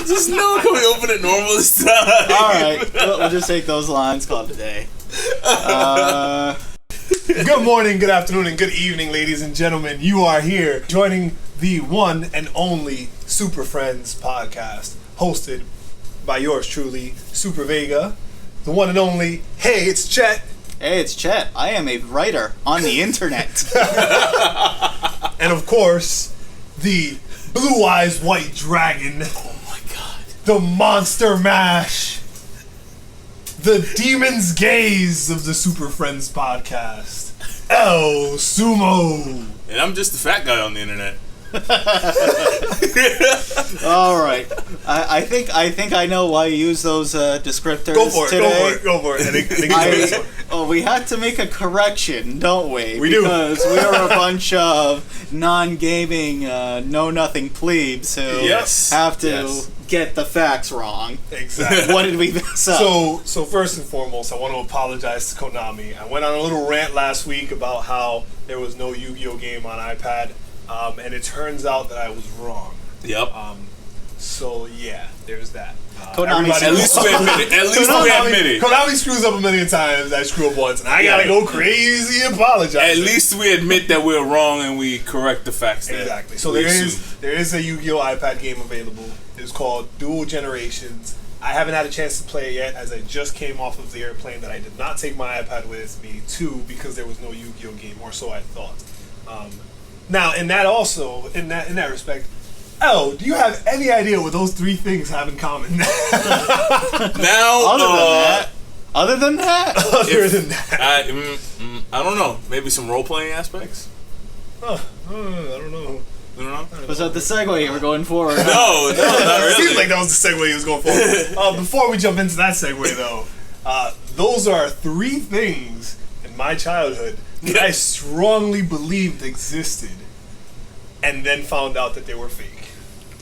Just no, can we open it normal this time? Alright, we'll just take those lines, call it a day. Good morning, good afternoon, and good evening, ladies and gentlemen. You are here joining the one and only Sooper Friends Podcast, hosted by yours truly, Super VEGA, the one and only, hey, it's CHET. Hey, it's CHET. I am a writer on the internet. And of course, the Blue Eyes White Dragon. Oh my god. The Monster Mash. The Demon's Gaze of the Super Friends Podcast. El Sumo. And I'm just the fat guy on the internet. All right. I think I know why you use those descriptors today. Go for it. We had to make a correction, don't we? We do. Because we are a bunch of non-gaming, know-nothing plebes who have to get the facts wrong. Exactly. What did we mess up? So first and foremost, I want to apologize to Konami. I went on a little rant last week about how there was no Yu-Gi-Oh game on iPad. And it turns out that I was wrong. Yep. So yeah, there's that. Konami, at least we admit it. Konami screws up a million times. I screw up once, and I gotta go crazy and apologize. At least we admit that we're wrong and we correct the facts. Exactly. So there is a Yu-Gi-Oh iPad game available. It's called Dual Generations. I haven't had a chance to play it yet, as I just came off of the airplane that I did not take my iPad with me to because there was no Yu-Gi-Oh game, or so I thought. Now, in that respect, do you have any idea what those three things have in common? Other than that, I don't know. Maybe some role-playing aspects? I don't know. Was that the segue you were going for? No, not really. It seems like that was the segue he was going for. Before we jump into that segue, though, those are three things in my childhood that I strongly believed existed, and then found out that they were fake.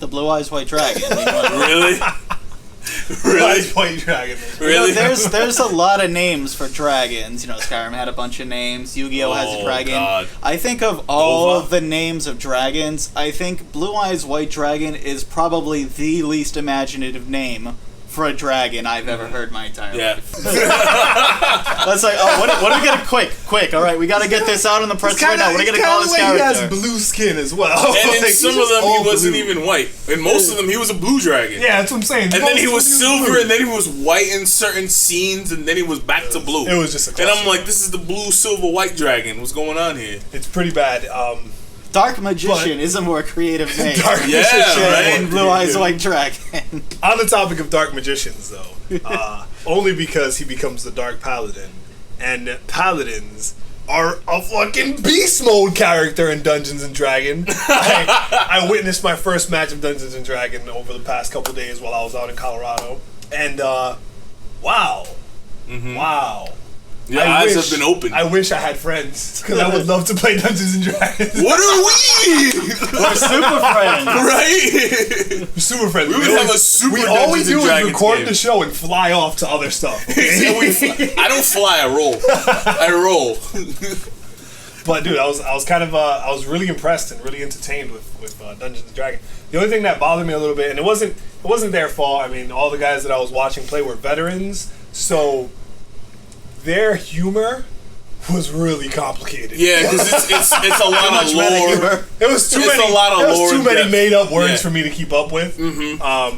The Blue Eyes White Dragon. Really? Blue Eyes White Dragon. Really? There's a lot of names for dragons. Skyrim had a bunch of names. Yu-Gi-Oh has a dragon. God. I think of all of the names of dragons, I think Blue Eyes White Dragon is probably the least imaginative name for a dragon I've ever heard in my entire life. That's like, what are we gonna quick? All right, we gotta get this out on the press right now. What are we gonna call this character? He has blue skin as well. And in some of them, he wasn't even white. In most of them, he was a blue dragon. Yeah, that's what I'm saying. And then he was silver, and then he was white in certain scenes, and then he was back to blue. It was just a classic. And I'm like, this is the blue, silver, white dragon. What's going on here? It's pretty bad. Dark Magician is a more creative name. Dark Magician and Blue Eyes White Dragon. On the topic of Dark Magicians, though, only because he becomes the Dark Paladin, and Paladins are a fucking beast mode character in Dungeons and Dragons. I witnessed my first match of Dungeons and Dragons over the past couple days while I was out in Colorado, and wow. Your eyes have been opened. I wish I had friends, because I would love to play Dungeons and Dragons. What are we? We're Super Friends. Right? Super Friends. We would have a super We all we Dungeons do and is Dragons record game. the show and fly off to other stuff. I don't fly, I roll. I roll. But dude, I was really impressed and really entertained with Dungeons and Dragons. The only thing that bothered me a little bit, and it wasn't their fault. I mean, all the guys that I was watching play were veterans, so their humor was really complicated. Yeah, because it's a lot of lore. It was too many made up words for me to keep up with. But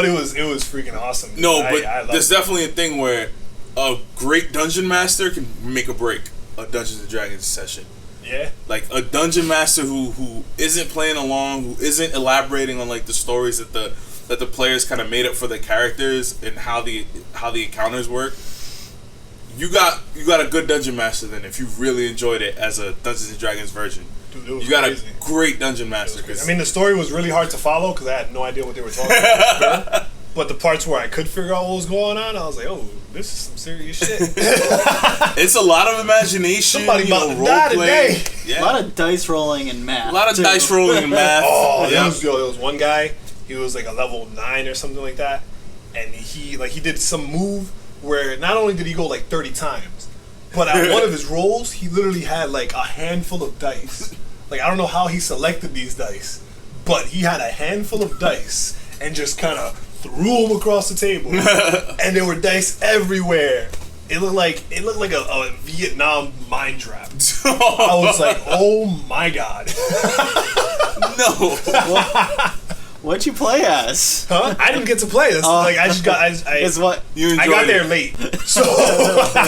it was freaking awesome. No, but there's definitely a thing where a great dungeon master can make or break a Dungeons and Dragons session. Yeah. Like a dungeon master who isn't playing along, who isn't elaborating on like the stories that the players kind of made up for the characters and how the encounters work. You got a good dungeon master then if you really enjoyed it as a Dungeons and Dragons version. Dude, it was you got crazy. A great dungeon master. I mean, the story was really hard to follow because I had no idea what they were talking about. But the parts where I could figure out what was going on, I was like, oh, this is some serious shit. It's a lot of imagination. Somebody about to die today. Yeah. A lot of dice rolling and math. A lot of dice rolling and math. Oh, there was one guy, he was like a level 9 or something like that, and he did some move where not only did he go like 30 times, but at one of his rolls, he literally had like a handful of dice. Like, I don't know how he selected these dice, but he had a handful of dice, and just kind of threw them across the table, and there were dice everywhere. It looked like a Vietnam mine trap. I was like, oh my god. No. What'd you play as? Huh? I didn't get to play. That's I got there late. So by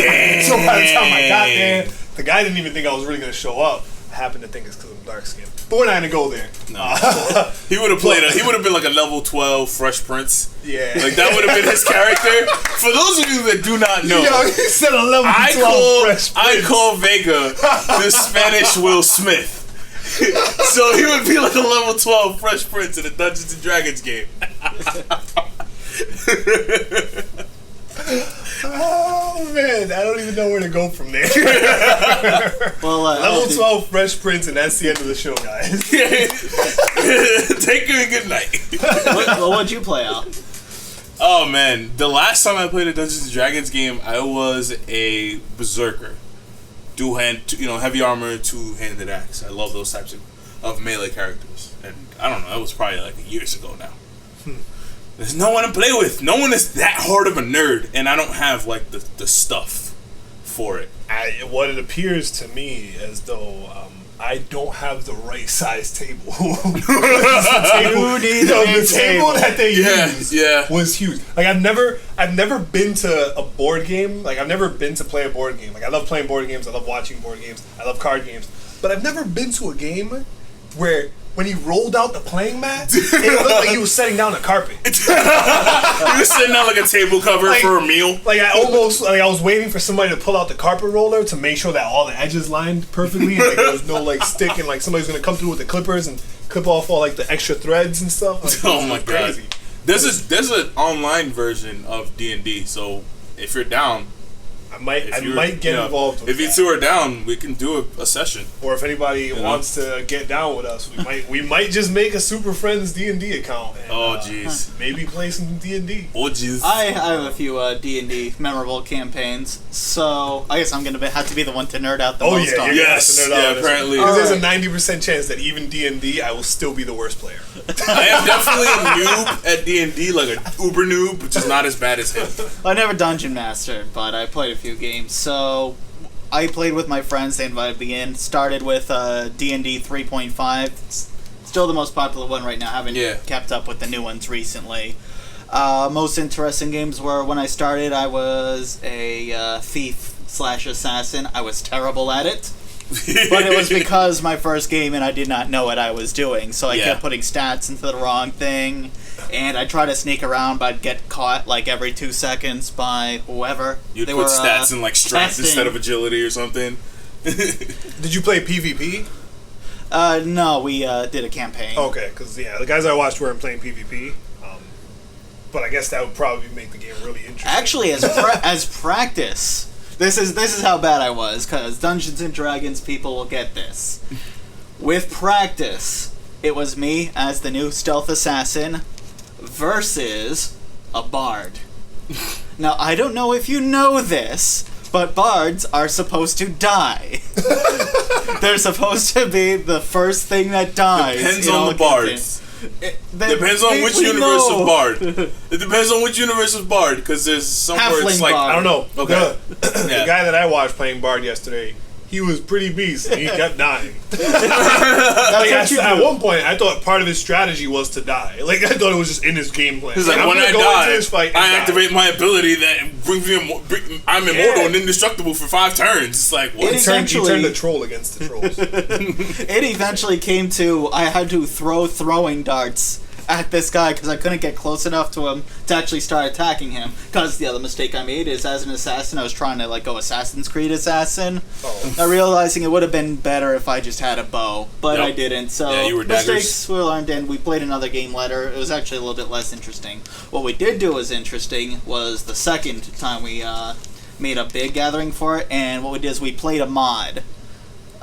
the time I got there, the guy didn't even think I was really gonna show up. I happened to think it's because I'm dark skinned. But we're not gonna go there. No. He would have played he would have been like a level 12 Fresh Prince. Yeah. Like that would have been his character. For those of you that do not know, he said a level 12 Fresh Prince. I call VEGA the Spanish Will Smith. So he would be like a level 12 Fresh Prince in a Dungeons and Dragons game. Oh man, I don't even know where to go from there. Well, level 12 Fresh Prince, and that's the end of the show, guys. Take care and good night. What'd you play out? Oh man, the last time I played a Dungeons and Dragons game, I was a berserker. Dual hand, heavy armor, two-handed axe. I love those types of melee characters. And I don't know, it was probably like years ago now. There's no one to play with. No one is that hard of a nerd, and I don't have like the stuff for it. What it appears to me as though I don't have the right size table. The table that they used was huge. Like I've never been to a board game. Like I've never been to play a board game. Like I love playing board games. I love watching board games. I love card games. But I've never been to a game where when he rolled out the playing mat, it looked like he was setting down a carpet. He was sitting on like a table cover for a meal. Like I was waiting for somebody to pull out the carpet roller to make sure that all the edges lined perfectly, and like, there was no like stick, and like somebody's gonna come through with the clippers and clip off all like the extra threads and stuff. Like, oh my god! There's an online version of D&D, so if you're down, I might get involved with if you two are down, we can do a session. Or if anybody wants to get down with us, we might just make a Sooper Friends D&D account and maybe play some D&D. Oh jeez. I have a few D&D memorable campaigns, so I guess I'm going to have to be the one to nerd out the most on. Yes, apparently. Because there's a 90% chance that even D&D, I will still be the worst player. I am definitely a noob at D&D, like an uber noob, which is not as bad as him. I never dungeon mastered, but I played a few games. So I played with my friends. They invited me in. Started with D&D 3.5. Still the most popular one right now. Haven't kept up with the new ones recently. Most interesting games were when I started, I was a thief/assassin. I was terrible at it. But it was because my first game and I did not know what I was doing. So I kept putting stats into the wrong thing. And I tried to sneak around, but I'd get caught like every 2 seconds by whoever. You'd put stats in like strength instead of agility or something. Did you play PvP? No, we did a campaign. Okay, because the guys I watched weren't playing PvP. But I guess that would probably make the game really interesting. Actually, as practice, this is how bad I was, because Dungeons and Dragons people will get this. With practice, it was me as the new stealth assassin versus a bard. Now, I don't know if you know this, but bards are supposed to die. They're supposed to be the first thing that dies. Depends on the bards. Depends on which universe of bard. It depends on which universe of bard, because there's some where it's like I don't know. Okay. The guy that I watched playing bard yesterday, he was pretty beast, and he kept dying. At one point, I thought part of his strategy was to die. Like, I thought it was just in his game plan. He's like, when I die, I activate my ability that brings me I'm immortal and indestructible for 5 turns. It's like, what? He turned the troll against the trolls. It eventually came to, I had to throw throwing darts at this guy because I couldn't get close enough to him to actually start attacking him. Because the other mistake I made is, as an assassin, I was trying to go Assassin's Creed assassin. Not realizing it would have been better if I just had a bow, but I didn't. So you were mistakes were learned, and we played another game later. It was actually a little bit less interesting. What we did do was interesting was the second time we made a big gathering for it, and what we did is we played a mod.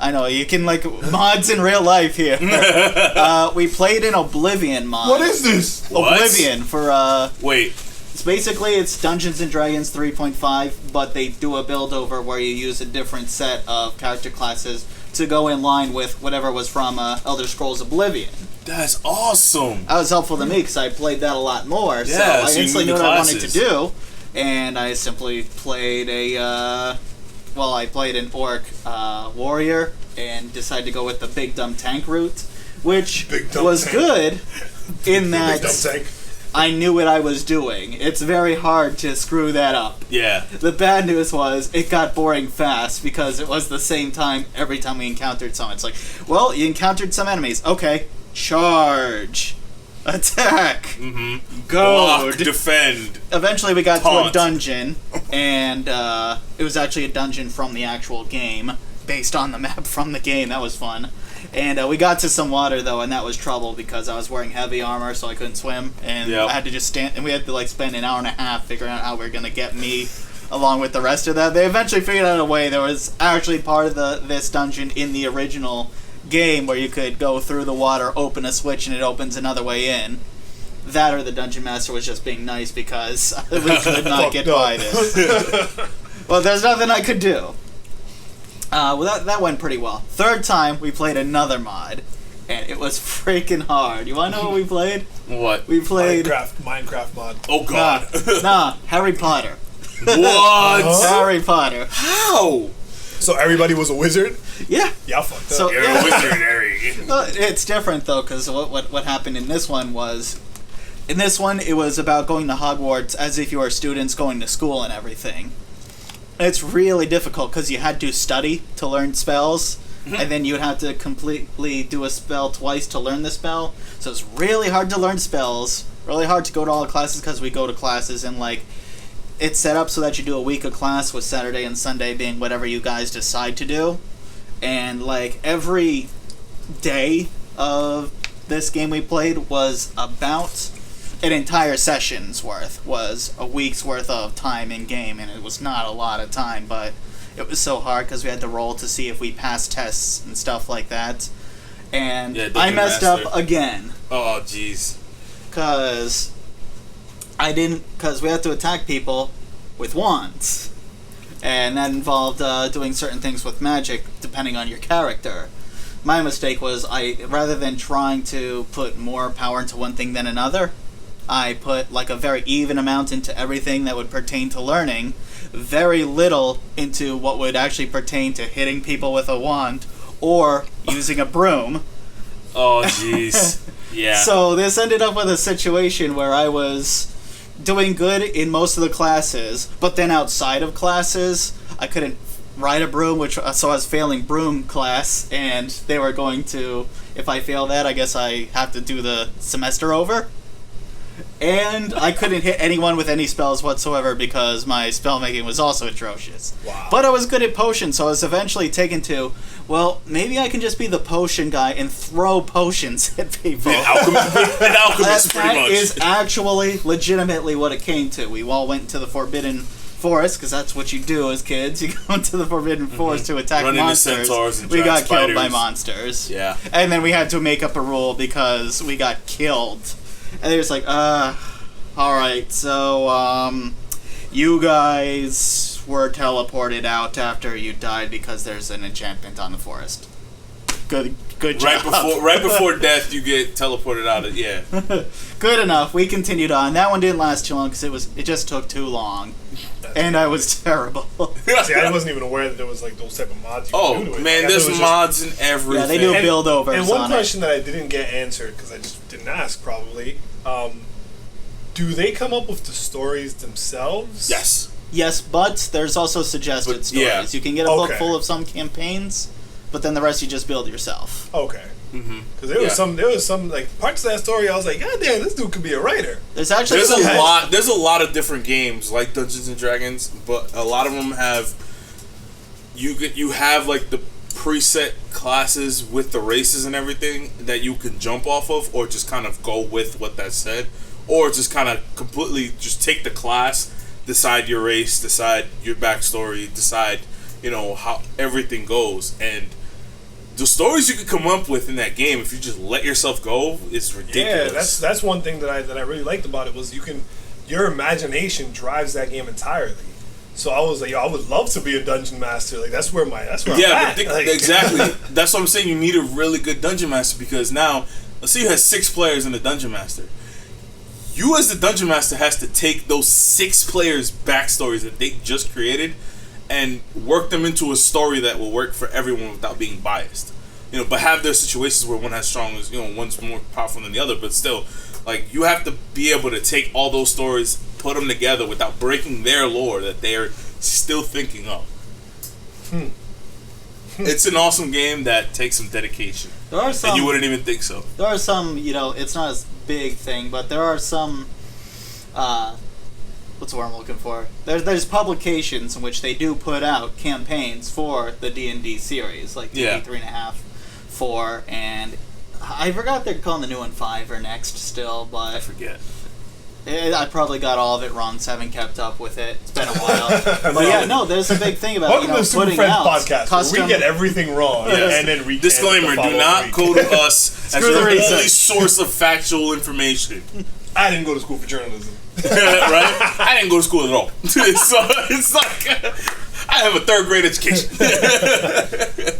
I know, you can, mods in real life here. We played an Oblivion mod. What is this? Oblivion for, Wait. It's Dungeons & Dragons 3.5, but they do a build over where you use a different set of character classes to go in line with whatever was from Elder Scrolls Oblivion. That's awesome. That was helpful to me because I played that a lot more. So I instantly knew what I wanted to do. And I simply played I played an orc warrior and decided to go with the big dumb tank route, which was good in that I knew what I was doing. It's very hard to screw that up. Yeah. The bad news was it got boring fast because it was the same time every time we encountered someone. It's like, well, you encountered some enemies. Okay, charge. Attack. Mm-hmm. Goad. Block, defend. Eventually we got taunt. to a dungeon, and it was actually a dungeon from the actual game, based on the map from the game. That was fun. And we got to some water, though, and that was trouble because I was wearing heavy armor, so I couldn't swim, and I had to just stand, and we had to spend an hour and a half figuring out how we were going to get me along with the rest of that. They eventually figured out a way. There was actually part of this dungeon in the original game where you could go through the water, open a switch, and it opens another way in. That or the dungeon master was just being nice because we could not get by this. Well, there's nothing I could do. That went pretty well. Third time, we played another mod, and it was freaking hard. You want to know what we played? What? We played Minecraft mod. Oh God! Nah, Harry Potter. What? Harry Potter. How? So everybody was a wizard? Yeah. Y'all fucked up. So, You're a wizard, Harry. Well, it's different though, because what happened in this one was, in this one it was about going to Hogwarts as if you were students going to school and everything. It's really difficult because you had to study to learn spells, and then you would have to completely do a spell twice to learn the spell. So it's really hard to learn spells, really hard to go to all the classes because we go to classes and it's set up so that you do a week of class with Saturday and Sunday being whatever you guys decide to do. And every day of this game we played was about an entire session's worth, was a week's worth of time in game, and it was not a lot of time, but it was so hard because we had to roll to see if we passed tests and stuff like that. And I messed up again. Oh, jeez. Because we had to attack people with wands. And that involved doing certain things with magic depending on your character. My mistake was rather than trying to put more power into one thing than another, I put a very even amount into everything that would pertain to learning, very little into what would actually pertain to hitting people with a wand or using a broom. Oh, jeez. Yeah. So this ended up with a situation where I was doing good in most of the classes, but then outside of classes, I couldn't ride a broom, so I was failing broom class, and they were going to, if I fail that, I guess I have to do the semester over. And I couldn't hit anyone with any spells whatsoever because my spell making was also atrocious. Wow. But I was good at potions, so I was eventually taken to, well, maybe I can just be the potion guy and throw potions at people. An alchemist, pretty much. That is actually legitimately what it came to. We all went to the Forbidden Forest, because that's what you do as kids. You go into the Forbidden Forest to attack monsters. We got killed by monsters. Yeah. And then we had to make up a rule because we got killed. And they was alright, so, you guys were teleported out after you died because there's an enchantment on the forest. Good job. Right before death, you get teleported out of, yeah. Good enough. We continued on. That one didn't last too long because it just took too long. And I was terrible. See, I wasn't even aware that there was those type of mods you could do to it. Man, there's mods in everything. Yeah, they do build overs. And one question that I didn't get answered because I just didn't ask probably. Do they come up with the stories themselves? Yes, but there's also suggested stories. Yeah. You can get a book full of some campaigns, but then the rest you just build yourself. Okay. Because there was some parts of that story I was like, God damn, this dude could be a writer. There's a lot of different games like Dungeons and Dragons, but a lot of them have you have the preset classes with the races and everything that you can jump off of, or just kind of go with what that said, or just kind of completely just take the class, decide your race, decide your backstory, decide how everything goes. And the stories you could come up with in that game, if you just let yourself go, is ridiculous. Yeah, that's one thing that I really liked about it was your imagination drives that game entirely. So I was like, I would love to be a dungeon master. That's where I'm at. Exactly. That's what I'm saying. You need a really good dungeon master because now let's say you had 6 players in the Dungeon Master. You as the Dungeon Master has to take those 6 players' backstories that they just created and work them into a story that will work for everyone without being biased. But have their situations where one has strong, one's more powerful than the other, but still, like, you have to be able to take all those stories, put them together without breaking their lore that they're still thinking of. It's an awesome game that takes some dedication. There are some, and you wouldn't even think so. There are some, it's not a big thing, but there are some, what's the word I'm looking for? There's publications in which they do put out campaigns for the D&D series, like D&D 3.5, 4, and I forgot they're calling the new one 5 or next still, but... I forget. I probably got all of it wrong, so I haven't kept up with it. It's been a while. But yeah, no, there's a big thing about Welcome to the Sooper putting Friends out Podcast, custom... where we get everything wrong and then recant. Disclaimer, do not go to us as your only source of factual information. I didn't go to school for journalism. Right? I didn't go to school at all. So it's like... I have a 3rd grade education.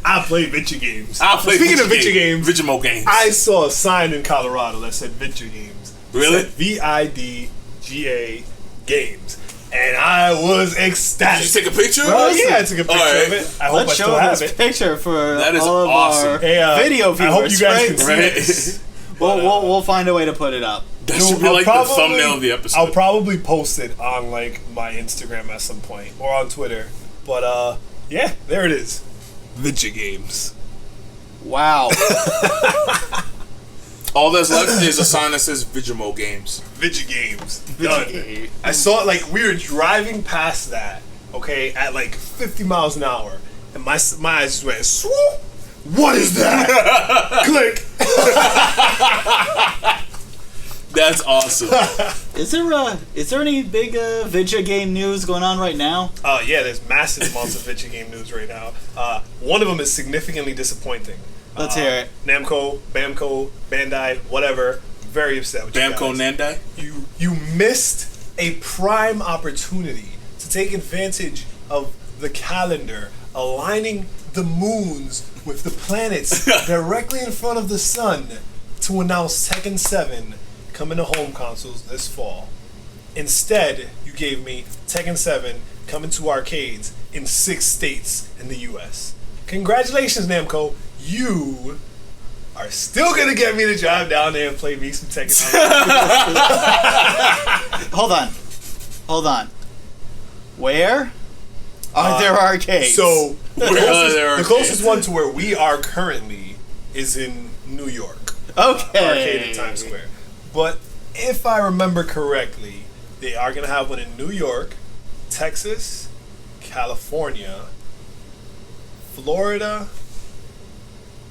I play video games. Speaking of video games, games. I saw a sign in Colorado that said video games. Really? It said VIDGA games, and I was ecstatic. Did you take a picture? Well, yeah, I took a picture of it. I hope I still have it. Picture for that is all of awesome. our video viewers. I hope you guys can see it. We'll find a way to put it up. That should be like the thumbnail of the episode. I'll probably post it on like my Instagram at some point or on Twitter. But yeah, there it is. Video games. Wow. All that's left is a sign that says Vigimo Games. Video games. Done. I saw it, like, we were driving past that, okay, at like 50 miles an hour, and my eyes just went, swoop! What is that? Click. That's awesome. Is there any big video game news going on right now? Yeah, there's massive amounts of video game news right now. One of them is significantly disappointing. Let's hear it. Namco, Whamco-Bandaid, whatever. Very upset with you guys. Whamco-Bandaid? You missed a prime opportunity to take advantage of the calendar, aligning the moons with the planets directly in front of the sun to announce Tekken 7 coming to home consoles this fall. Instead, you gave me Tekken 7 coming to arcades in 6 states in the U.S. Congratulations, Namco. You are still gonna get me to drive down there and play me some Tekken. Hold on. Where are there arcades? So the closest one to where we are currently is in New York. Okay. Arcade in Times Square. But if I remember correctly, they are gonna have one in New York, Texas, California, Florida,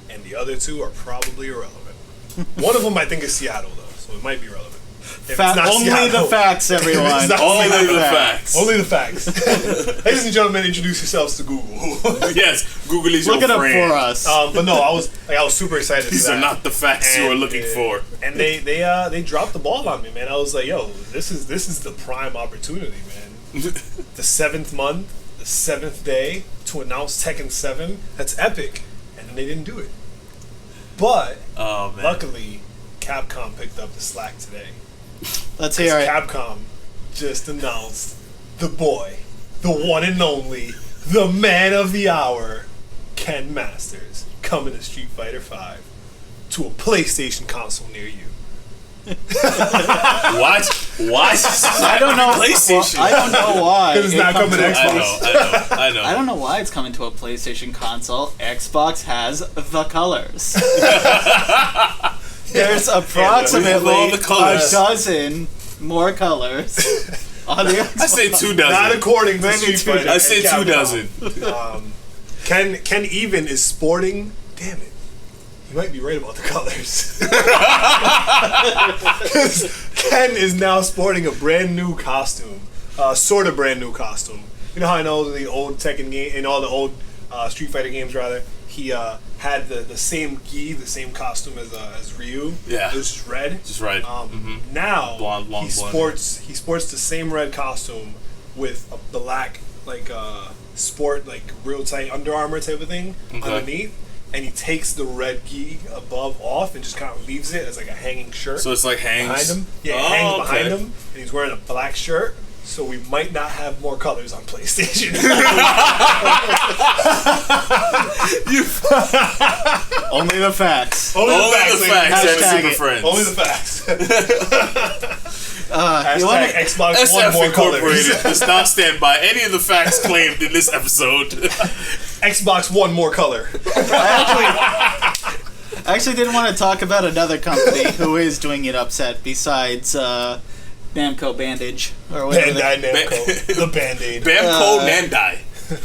and the other 2 are probably irrelevant. One of them I think is Seattle though, so it might be relevant. Only Seattle, the facts, everyone. Only the facts. Only the facts. Ladies and gentlemen, introduce yourselves to Google. Yes, Google is your friend. Look it up for us. But no, I was super excited. These are not the facts you are looking for. And they dropped the ball on me, man. I was like, yo, this is the prime opportunity, man. The 7th month, the 7th day to announce Tekken 7. That's epic, and then they didn't do it. But luckily, Capcom picked up the slack today. Let's hear it. Capcom just announced the boy, the one and only, the man of the hour, Ken Masters, coming to Street Fighter V to a PlayStation console near you. What? I don't know. PlayStation. I don't know why. Because it's not coming to Xbox. I know. I don't know why it's coming to a PlayStation console. Xbox has the colors. There's approximately a dozen more colors on the Xbox. I say 2 dozen. Not according to Street Fighter. I say 2 dozen. Ken even is sporting. Damn it. You might be right about the colors. Ken is now sporting a brand new costume. Sort of brand new costume. You know how I know the old Tekken game, in all the old Street Fighter games rather, he had the same gi, the same costume as Ryu. Yeah. It was just red. Just red. Now long he sports the same red costume with a black sport real tight Under Armour type of thing underneath. and he takes the red gi above off and just kind of leaves it as like a hanging shirt. So it's like hangs behind him. Yeah, it hangs behind him, and he's wearing a black shirt. So we might not have more colors on PlayStation. Only the facts. Only the facts. Sooper Friends. Only the facts. Hashtag Xbox SF One more Incorporated colors. does not stand by any of the facts claimed in this episode. Xbox One more color. I actually didn't want to talk about another company who is doing it upset besides Whamco-Bandaid or whatever. Bandai Namco. The Band-Aid. Whamco-Bandai.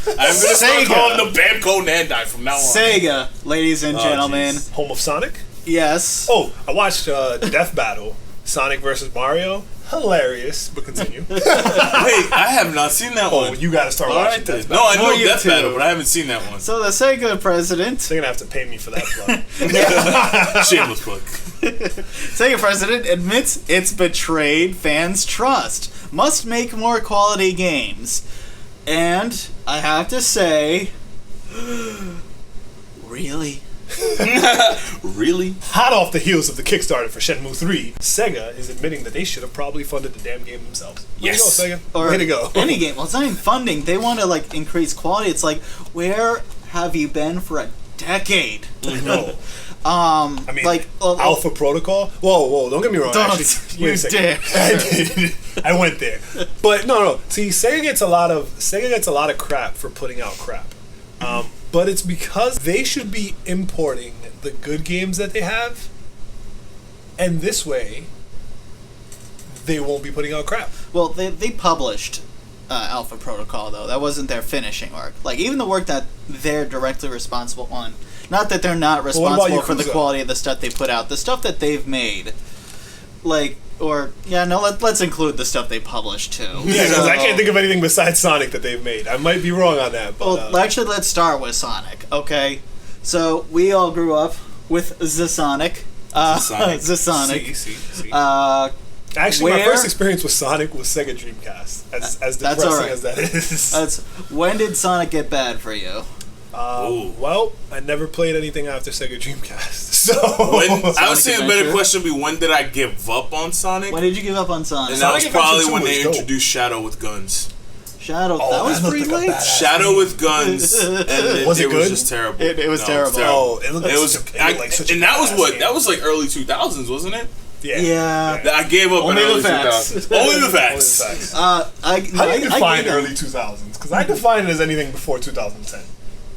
I'm going to start calling them Whamco-Bandai from now on. Sega, ladies and gentlemen. Home of Sonic? Yes. Oh, I watched Death Battle. Sonic versus Mario. Hilarious, but continue. Wait, I have not seen that Oh, one. you gotta start watching Death Battle. No, I know you Death too. Battle, but I haven't seen that one. So the Sega president, They're gonna have to pay me for that plug. Shameless plug. Sega president admits it's betrayed fans' trust. Must make more quality games. And I have to say, really? Really? Hot off the heels of the Kickstarter for Shenmue 3, Sega is admitting that they should have probably funded the damn game themselves. Way Yes. to go, Sega. Or Way to go. any game. Well, it's not even funding. They want to like increase quality. It's like, where have you been for a decade? No. I mean, like Alpha Protocol. Whoa! Don't get me wrong. Don't Actually, you wait a second. dare. I did. I went there, but no. See, Sega gets a lot of crap for putting out crap, but it's because they should be importing the good games that they have, and this way, they won't be putting out crap. Well, they published Alpha Protocol, though. That wasn't their finishing work. Like, even the work that they're directly responsible on. Not that they're not responsible for the quality of the stuff they put out. The stuff that they've made. Like, let's include the stuff they published, too. Yeah, because I can't think of anything besides Sonic that they've made. I might be wrong on that. But, well, actually, let's start with Sonic, okay? So, we all grew up with the Sonic. The Sonic. See. Uh... Actually, my first experience with Sonic was Sega Dreamcast. As depressing as that is. When did Sonic get bad for you? Well, I never played anything after Sega Dreamcast. So I would say a better question would be, when did I give up on Sonic? When did you give up on Sonic? And that was probably when they dope. introduced Shadow with guns. Shadow, that was pretty late. Shadow with guns, and was it good? was just terrible. It was terrible. Oh, it was such and that was what? That was like early 2000s, wasn't it? Yeah. I gave up in early 2000s. Only the facts. How do you define early 2000s? Because I define it as anything before 2010.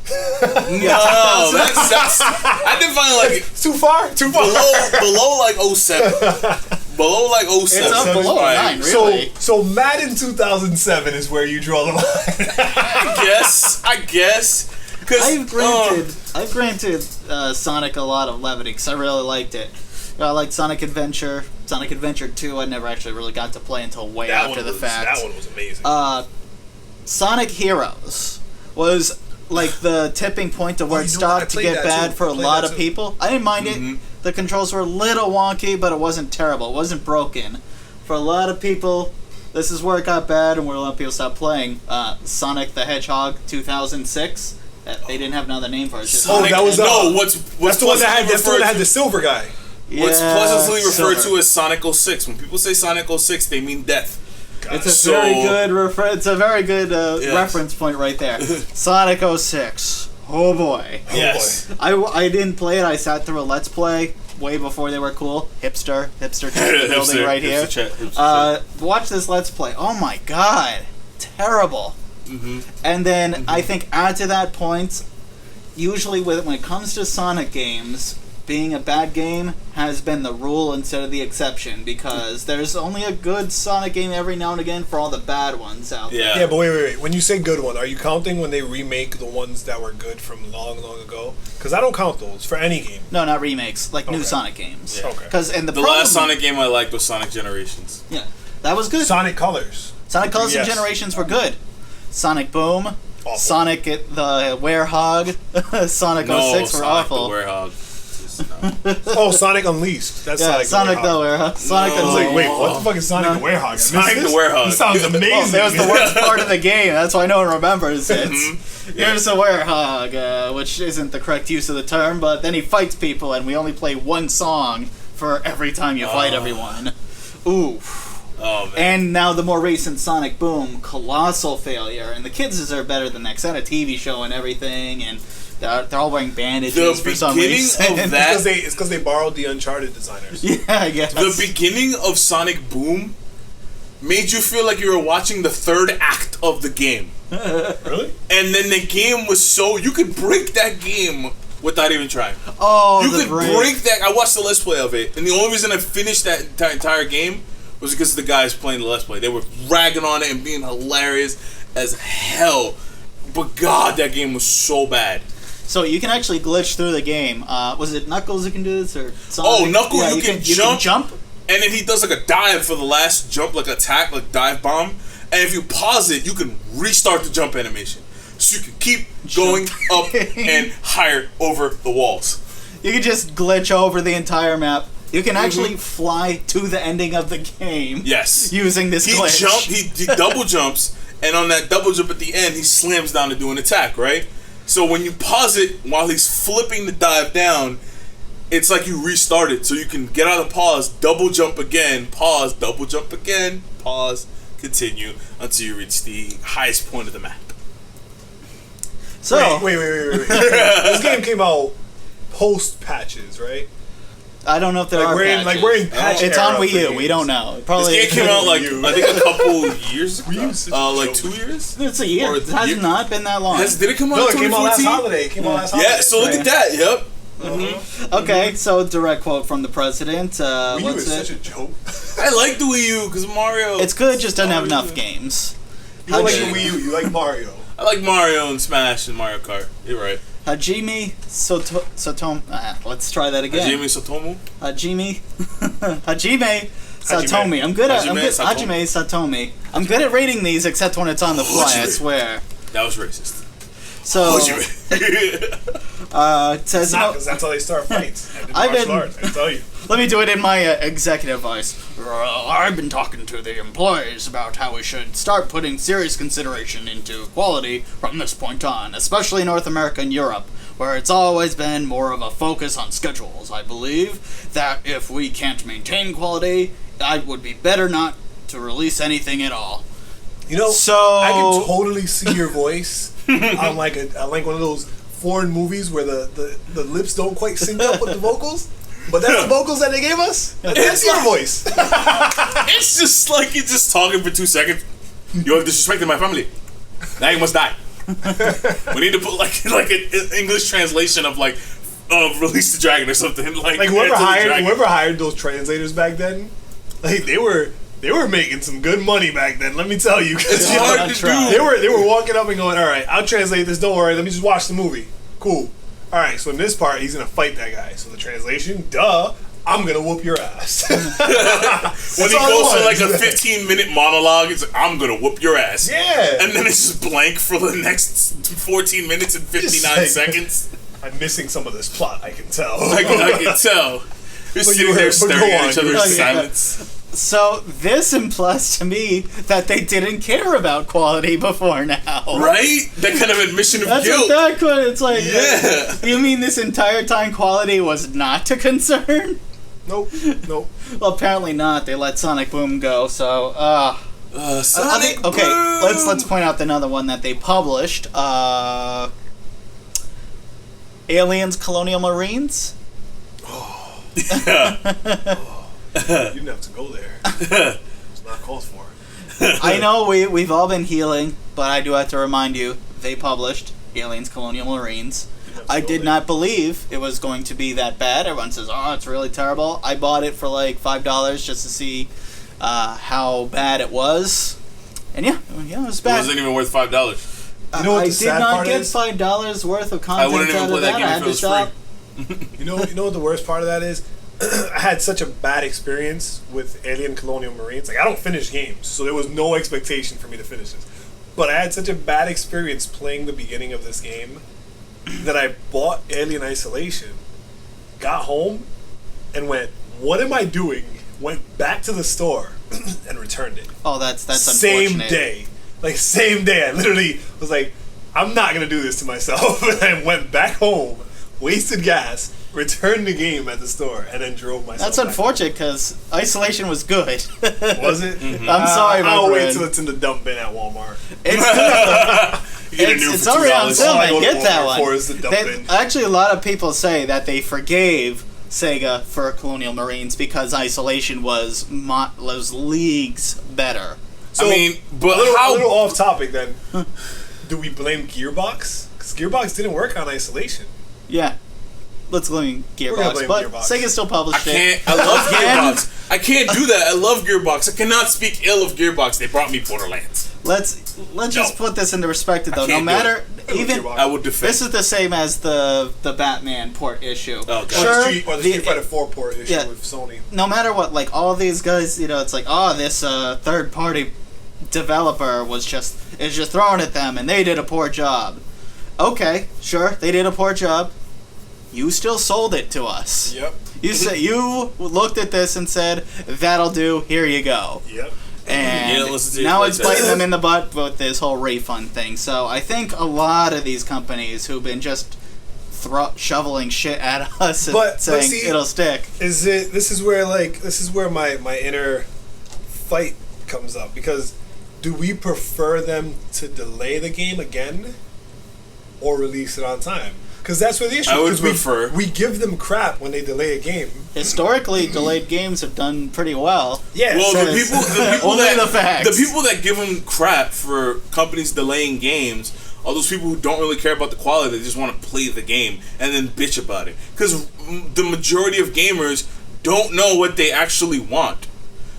No, that's I define like too far. Below like 07. Below like 07. It's up below 9, really. So Madden 2007 is where you draw the line. I guess. I've granted Sonic a lot of levity because I really liked it. I liked Sonic Adventure. Sonic Adventure 2 I never actually really got to play until way after the fact. That one was amazing. Sonic Heroes was like the tipping point of where it started to get bad for a lot of people. I didn't mind it. The controls were a little wonky, but it wasn't terrible. It wasn't broken. For a lot of people, this is where it got bad and where a lot of people stopped playing. Sonic the Hedgehog 2006. They didn't have another name for it. Sonic, that was that's the one that had the silver guy. What's pleasantly referred to as Sonic 06. When people say Sonic 06, they mean death. It's a very good reference point right there. Sonic 06. Oh boy. Yes. I didn't play it. I sat through a Let's Play way before they were cool. Hipster building right here. Watch this Let's Play. Oh my god. Terrible. And then I think add to that point, usually when it comes to Sonic games, being a bad game has been the rule instead of the exception, because there's only a good Sonic game every now and again for all the bad ones out there. Yeah, but wait. When you say good one, are you counting when they remake the ones that were good from long ago? Because I don't count those for any game. No, not remakes, like new Sonic games. Yeah. Okay. Because the last Sonic game I liked was Sonic Generations. Yeah, that was good. Sonic Colors. Sonic Colors and Generations were good. Sonic Boom. Awful. Sonic the Werehog. Sonic 06 were awful. The Werehog. Oh, Sonic Unleashed. That's Sonic the Werehog. Sonic I was like, wait, what the fuck is Sonic the Werehog? Sonic the Werehog. This sounds amazing. That was the worst part of the game. That's why no one remembers it. Here's a werehog, which isn't the correct use of the term, but then he fights people, and we only play one song for every time you fight everyone. Ooh. Oh, man. And now the more recent Sonic Boom, colossal failure, and the kids deserve better than that. It's on a TV show and everything, and they're all wearing bandages for some reason. Of that, it's because they borrowed the Uncharted designers. Yeah, I guess. The beginning of Sonic Boom made you feel like you were watching the third act of the game. Really? And then the game was so... You could break that game without even trying. Oh, you could break that... I watched the Let's Play of it, and the only reason I finished that entire game was because the guys playing the Let's Play. They were ragging on it and being hilarious as hell. But God, that game was so bad. So you can actually glitch through the game. Was it Knuckles who can do this, or Sonic? Oh, Knuckles, yeah, you can jump, and then he does like a dive for the last jump, like attack, like dive bomb. And if you pause it, you can restart the jump animation. So you can keep going up and higher over the walls. You can just glitch over the entire map. You can actually fly to the ending of the game. Yes. Using this glitch. He double jumps, and on that double jump at the end, he slams down to do an attack, right? So when you pause it while he's flipping the dive down, it's like you restart it. So you can get out of pause, double jump again, pause, double jump again, pause, continue until you reach the highest point of the map. So wait. This game came out post patches, right? I don't know if there are patches. We're in patch It's era on Wii U. games. We don't know. Probably This game came out like I think a couple years ago. Like 2 years. It's a year. It has not been that long. Did it come out? No, in it came out last 2014? holiday. Yeah. So look at that. Yep. Okay, so direct quote from the president. Wii U is such a joke. I like the Wii U because Mario. It's good, just doesn't have enough games. You don't like the Wii U. You like Mario. I like Mario and Smash and Mario Kart. You're right. Hajime Satomu. Let's try that again. Hajime Satomu. Hajime Satomi. I'm good at Hajime Satomi. I'm good at rating these, except when it's on the fly. I swear. That was racist. So it says no, because that's how they start fights. I tell you. Let me do it in my executive voice. I've been talking to the employees about how we should start putting serious consideration into quality from this point on, especially North America and Europe, where it's always been more of a focus on schedules. I believe that if we can't maintain quality, it would be better not to release anything at all. You know, so I can totally see your voice on like one of those foreign movies where the lips don't quite sync up with the vocals. But that's the vocals that they gave us. That's your voice. It's just like you're just talking for 2 seconds. You have disrespected my family. Now you must die. We need to put like an English translation of Release the Dragon or something. Like whoever hired those translators back then, like they were making some good money back then. Let me tell you, it's hard to do. They were walking up and going, "All right, I'll translate this. Don't worry. Let me just watch the movie. Cool. All right, so in this part, he's going to fight that guy. So the translation, I'm going to whoop your ass." When he goes for like a 15-minute monologue, it's like, I'm going to whoop your ass. Yeah. And then it's just blank for the next 14 minutes and 59 seconds. I'm missing some of this plot, I can tell. I can tell. You're sitting there staring at each other in silence. So this implies to me that they didn't care about quality before now. Right? That kind of admission of That's guilt. What that could. It's like, yeah. You mean this entire time quality was not a concern? Nope. Well, apparently not. They let Sonic Boom go. So, Sonic Boom. Okay, let's point out another one that they published. Aliens, Colonial Marines. You didn't have to go there. It's not called for. I know we've all been healing, but I do have to remind you, they published Aliens, Colonial Marines. I did not believe it was going to be that bad. Everyone says, "Oh, it's really terrible." I bought it for like $5 just to see how bad it was, and yeah, it was bad. It wasn't even worth $5. You know what I did not get $5 worth of content. I wouldn't even play that game if it was free. You know what the worst part of that is? I had such a bad experience with Alien Colonial Marines. Like, I don't finish games, so there was no expectation for me to finish this. But I had such a bad experience playing the beginning of this game that I bought Alien Isolation, got home, and went, "What am I doing?" Went back to the store and returned it. Oh, that's same unfortunate. day. Like, same day. I literally was like, I'm not going to do this to myself. And I went back home, wasted gas, returned the game at the store, and then drove myself That's unfortunate, because Isolation was good. Was it? Mm-hmm. I'm sorry, my I'll friend. wait till it's in the dump bin at Walmart. It's good. It's already on sale, man. Get that one. Actually, a lot of people say that they forgave Sega for Colonial Marines because Isolation was leagues better. So, I mean, but a little off topic then. Do we blame Gearbox? Because Gearbox didn't work on Isolation. Yeah. Let's blame Gearbox. But Gearbox. Sega still published it. I love Gearbox. I can't do that. I love Gearbox. I cannot speak ill of Gearbox. They brought me Borderlands. Let's just put this into perspective, though. No matter, even I would defend. This is the same as the Batman port issue. Oh, God. Sure, or the Street Fighter 4 port issue with Sony. No matter what, like all these guys, it's like, this third-party developer is just throwing at them, and they did a poor job. Okay, sure, they did a poor job. You still sold it to us. Yep. You looked at this and said, "That'll do. Here you go." Yep. And now it's biting them in the butt with this whole refund thing. So I think a lot of these companies who've been just shoveling shit at us and saying it'll stick. This is where my inner fight comes up, because do we prefer them to delay the game again or release it on time? Because that's where the issue is. I would prefer. We give them crap when they delay a game. Historically, delayed games have done pretty well. Yeah. Well, the people that give them crap for companies delaying games are those people who don't really care about the quality. They just want to play the game and then bitch about it. Because the majority of gamers don't know what they actually want.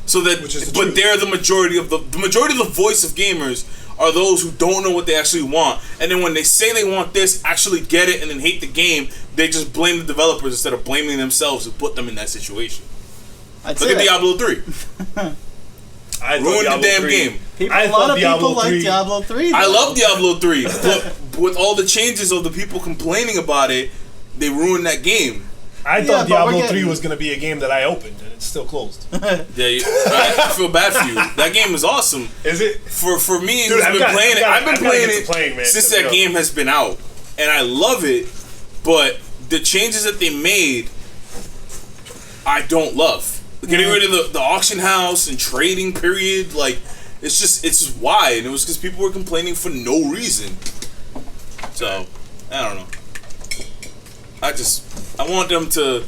So that, but they're the majority of the majority of the voice of gamers are those who don't know what they actually want. And then when they say they want this, actually get it, and then hate the game, they just blame the developers instead of blaming themselves who put them in that situation. Look at Diablo 3. Ruined the damn game. A lot of people like Diablo 3. I love Diablo 3, but with all the changes of the people complaining about it, they ruined that game. I thought Diablo 3 was going to be a game that I opened, and it's still closed. I feel bad for you. That game is awesome. Is it? For me, Dude, I've been playing it since that game has been out, and I love it. But the changes that they made, I don't love. Getting rid of the auction house and trading period, it's just why, and it was because people were complaining for no reason. So I don't know. I want them to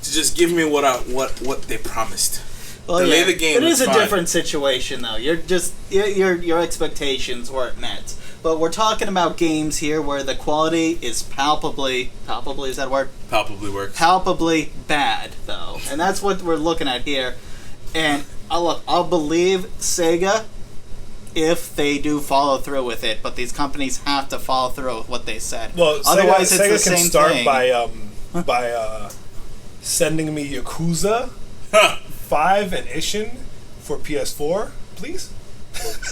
just give me what they promised. Well, delay the game. It is a fine. different situation, though. Your expectations weren't met. But we're talking about games here where the quality is palpably is that a word? Palpably works. Palpably bad, though, and that's what we're looking at here. And I'll believe Sega if they do follow through with it, but these companies have to follow through with what they said. Well, otherwise Sega it's the can same start thing. by sending me Yakuza 5 and Ishin for PS4, please.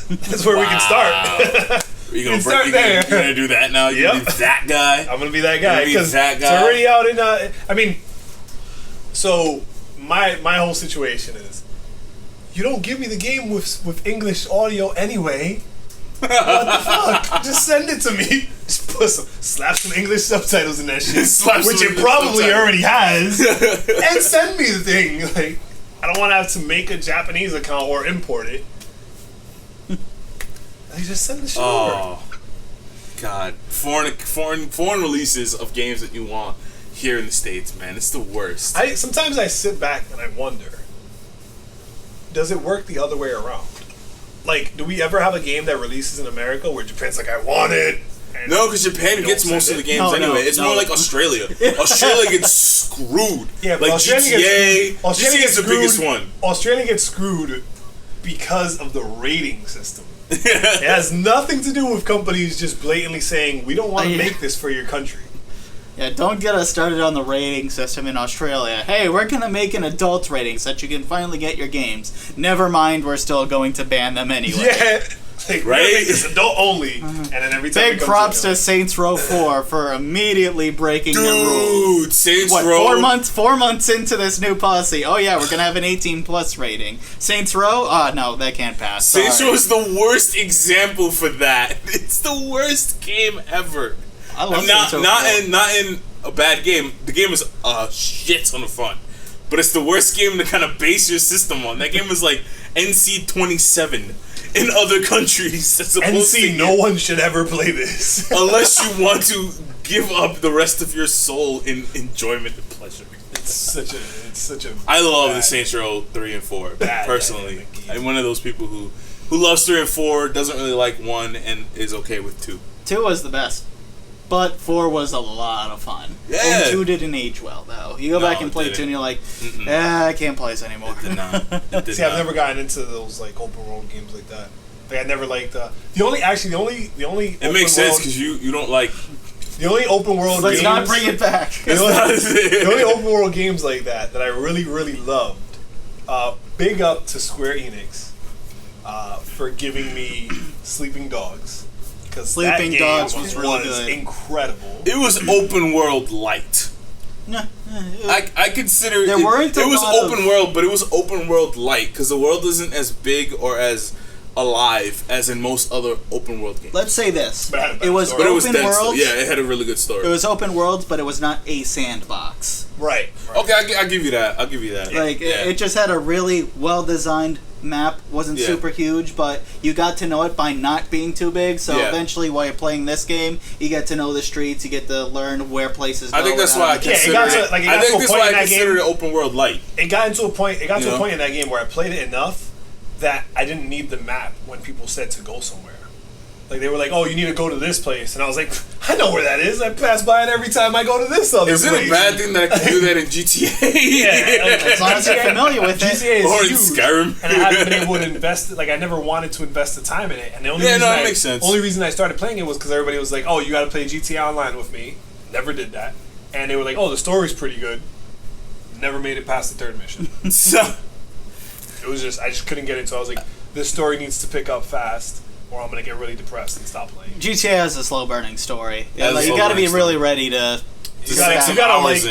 That's where we can start. You're gonna do that now? You're gonna be that guy? I'm gonna be that guy because it's already out in. So my whole situation is, you don't give me the game with English audio anyway. What the fuck? Just send it to me. Just slap some English subtitles in that shit, which it probably already has, and send me the thing. I don't want to have to make a Japanese account or import it. They just send the shit over. God, foreign releases of games that you want here in the States, man, it's the worst. Sometimes I sit back and I wonder, does it work the other way around? Do we ever have a game that releases in America where Japan's like, I want it? No, because Japan gets most of the games anyway. It's more like Australia. Australia gets screwed. Yeah, but GTA. GTA is the biggest one. Australia gets screwed because of the rating system. It has nothing to do with companies just blatantly saying, we don't want to make this for your country. Yeah, don't get us started on the rating system in Australia. Hey, we're going to make an adult rating so that you can finally get your games. Never mind, we're still going to ban them anyway. Yeah. Like, right? It's adult only, and then every time. Big props to Saints Row 4 for immediately breaking the rules. Dude, Saints Row. 4 months into this new policy. Oh yeah, we're gonna have an 18+ rating. Saints Row? Oh no, that can't pass. Saints Row is the worst example for that. It's the worst game ever. I love not Saints Row. not in a bad game. The game is a shit ton of fun, but it's the worst game to kind of base your system on. That game is like NC-27 in other countries. NC, no one should ever play this unless you want to give up the rest of your soul in enjoyment and pleasure. It's such a. I love the Saints Row 3 and 4 personally. I'm one of those people who loves 3 and 4, doesn't really like 1, and is okay with 2. 2 was the best, but 4 was a lot of fun. Yeah. And 2 didn't age well though. You go back and play 2, and you're like, I can't play this anymore. It did not. See, I've never gotten into those like open world games like that. Like I never liked the only. It makes sense because you don't like. The only open world. Let's games, not bring it back. The only open world games like that I really loved. Big up to Square Enix for giving me Sleeping Dogs. Because Sleeping Dogs was really good. Incredible. It was open world light. No, I consider there weren't a it was lot open world, but it was open world light because the world isn't as big or as alive as in most other open world games. Let's say this: it was open world. Yeah, it had a really good story. It was open worlds, but it was not a sandbox. Right. Okay, I'll give you that. Like it just had a really well designed map. Wasn't super huge, but you got to know it by not being too big. So eventually, while you're playing this game, you get to know the streets. You get to learn where places go. I think that's why I consider it. I think that's why I consider it open world light. It got into a point. It got to a point in that game where I played it enough that I didn't need the map when people said to go somewhere. Like they were like, "Oh, you need to go to this place," and I was like, "I know where that is. I pass by it every time I go to this other place." Is it a bad thing that I can do that in GTA? Yeah, as long as you're familiar with GTA or is in huge, Skyrim, and I haven't been able to invest. Like I never wanted to invest the time in it, and the only reason it makes sense. Only reason I started playing it was because everybody was like, "Oh, you got to play GTA Online with me." Never did that, and they were like, "Oh, the story's pretty good." Never made it past the 3rd mission. So it was just I just couldn't get into it. I was like, this story needs to pick up fast, or I'm gonna get really depressed and stop playing. GTA has a slow burning story. Yeah, like, you got to be really ready to. You gotta like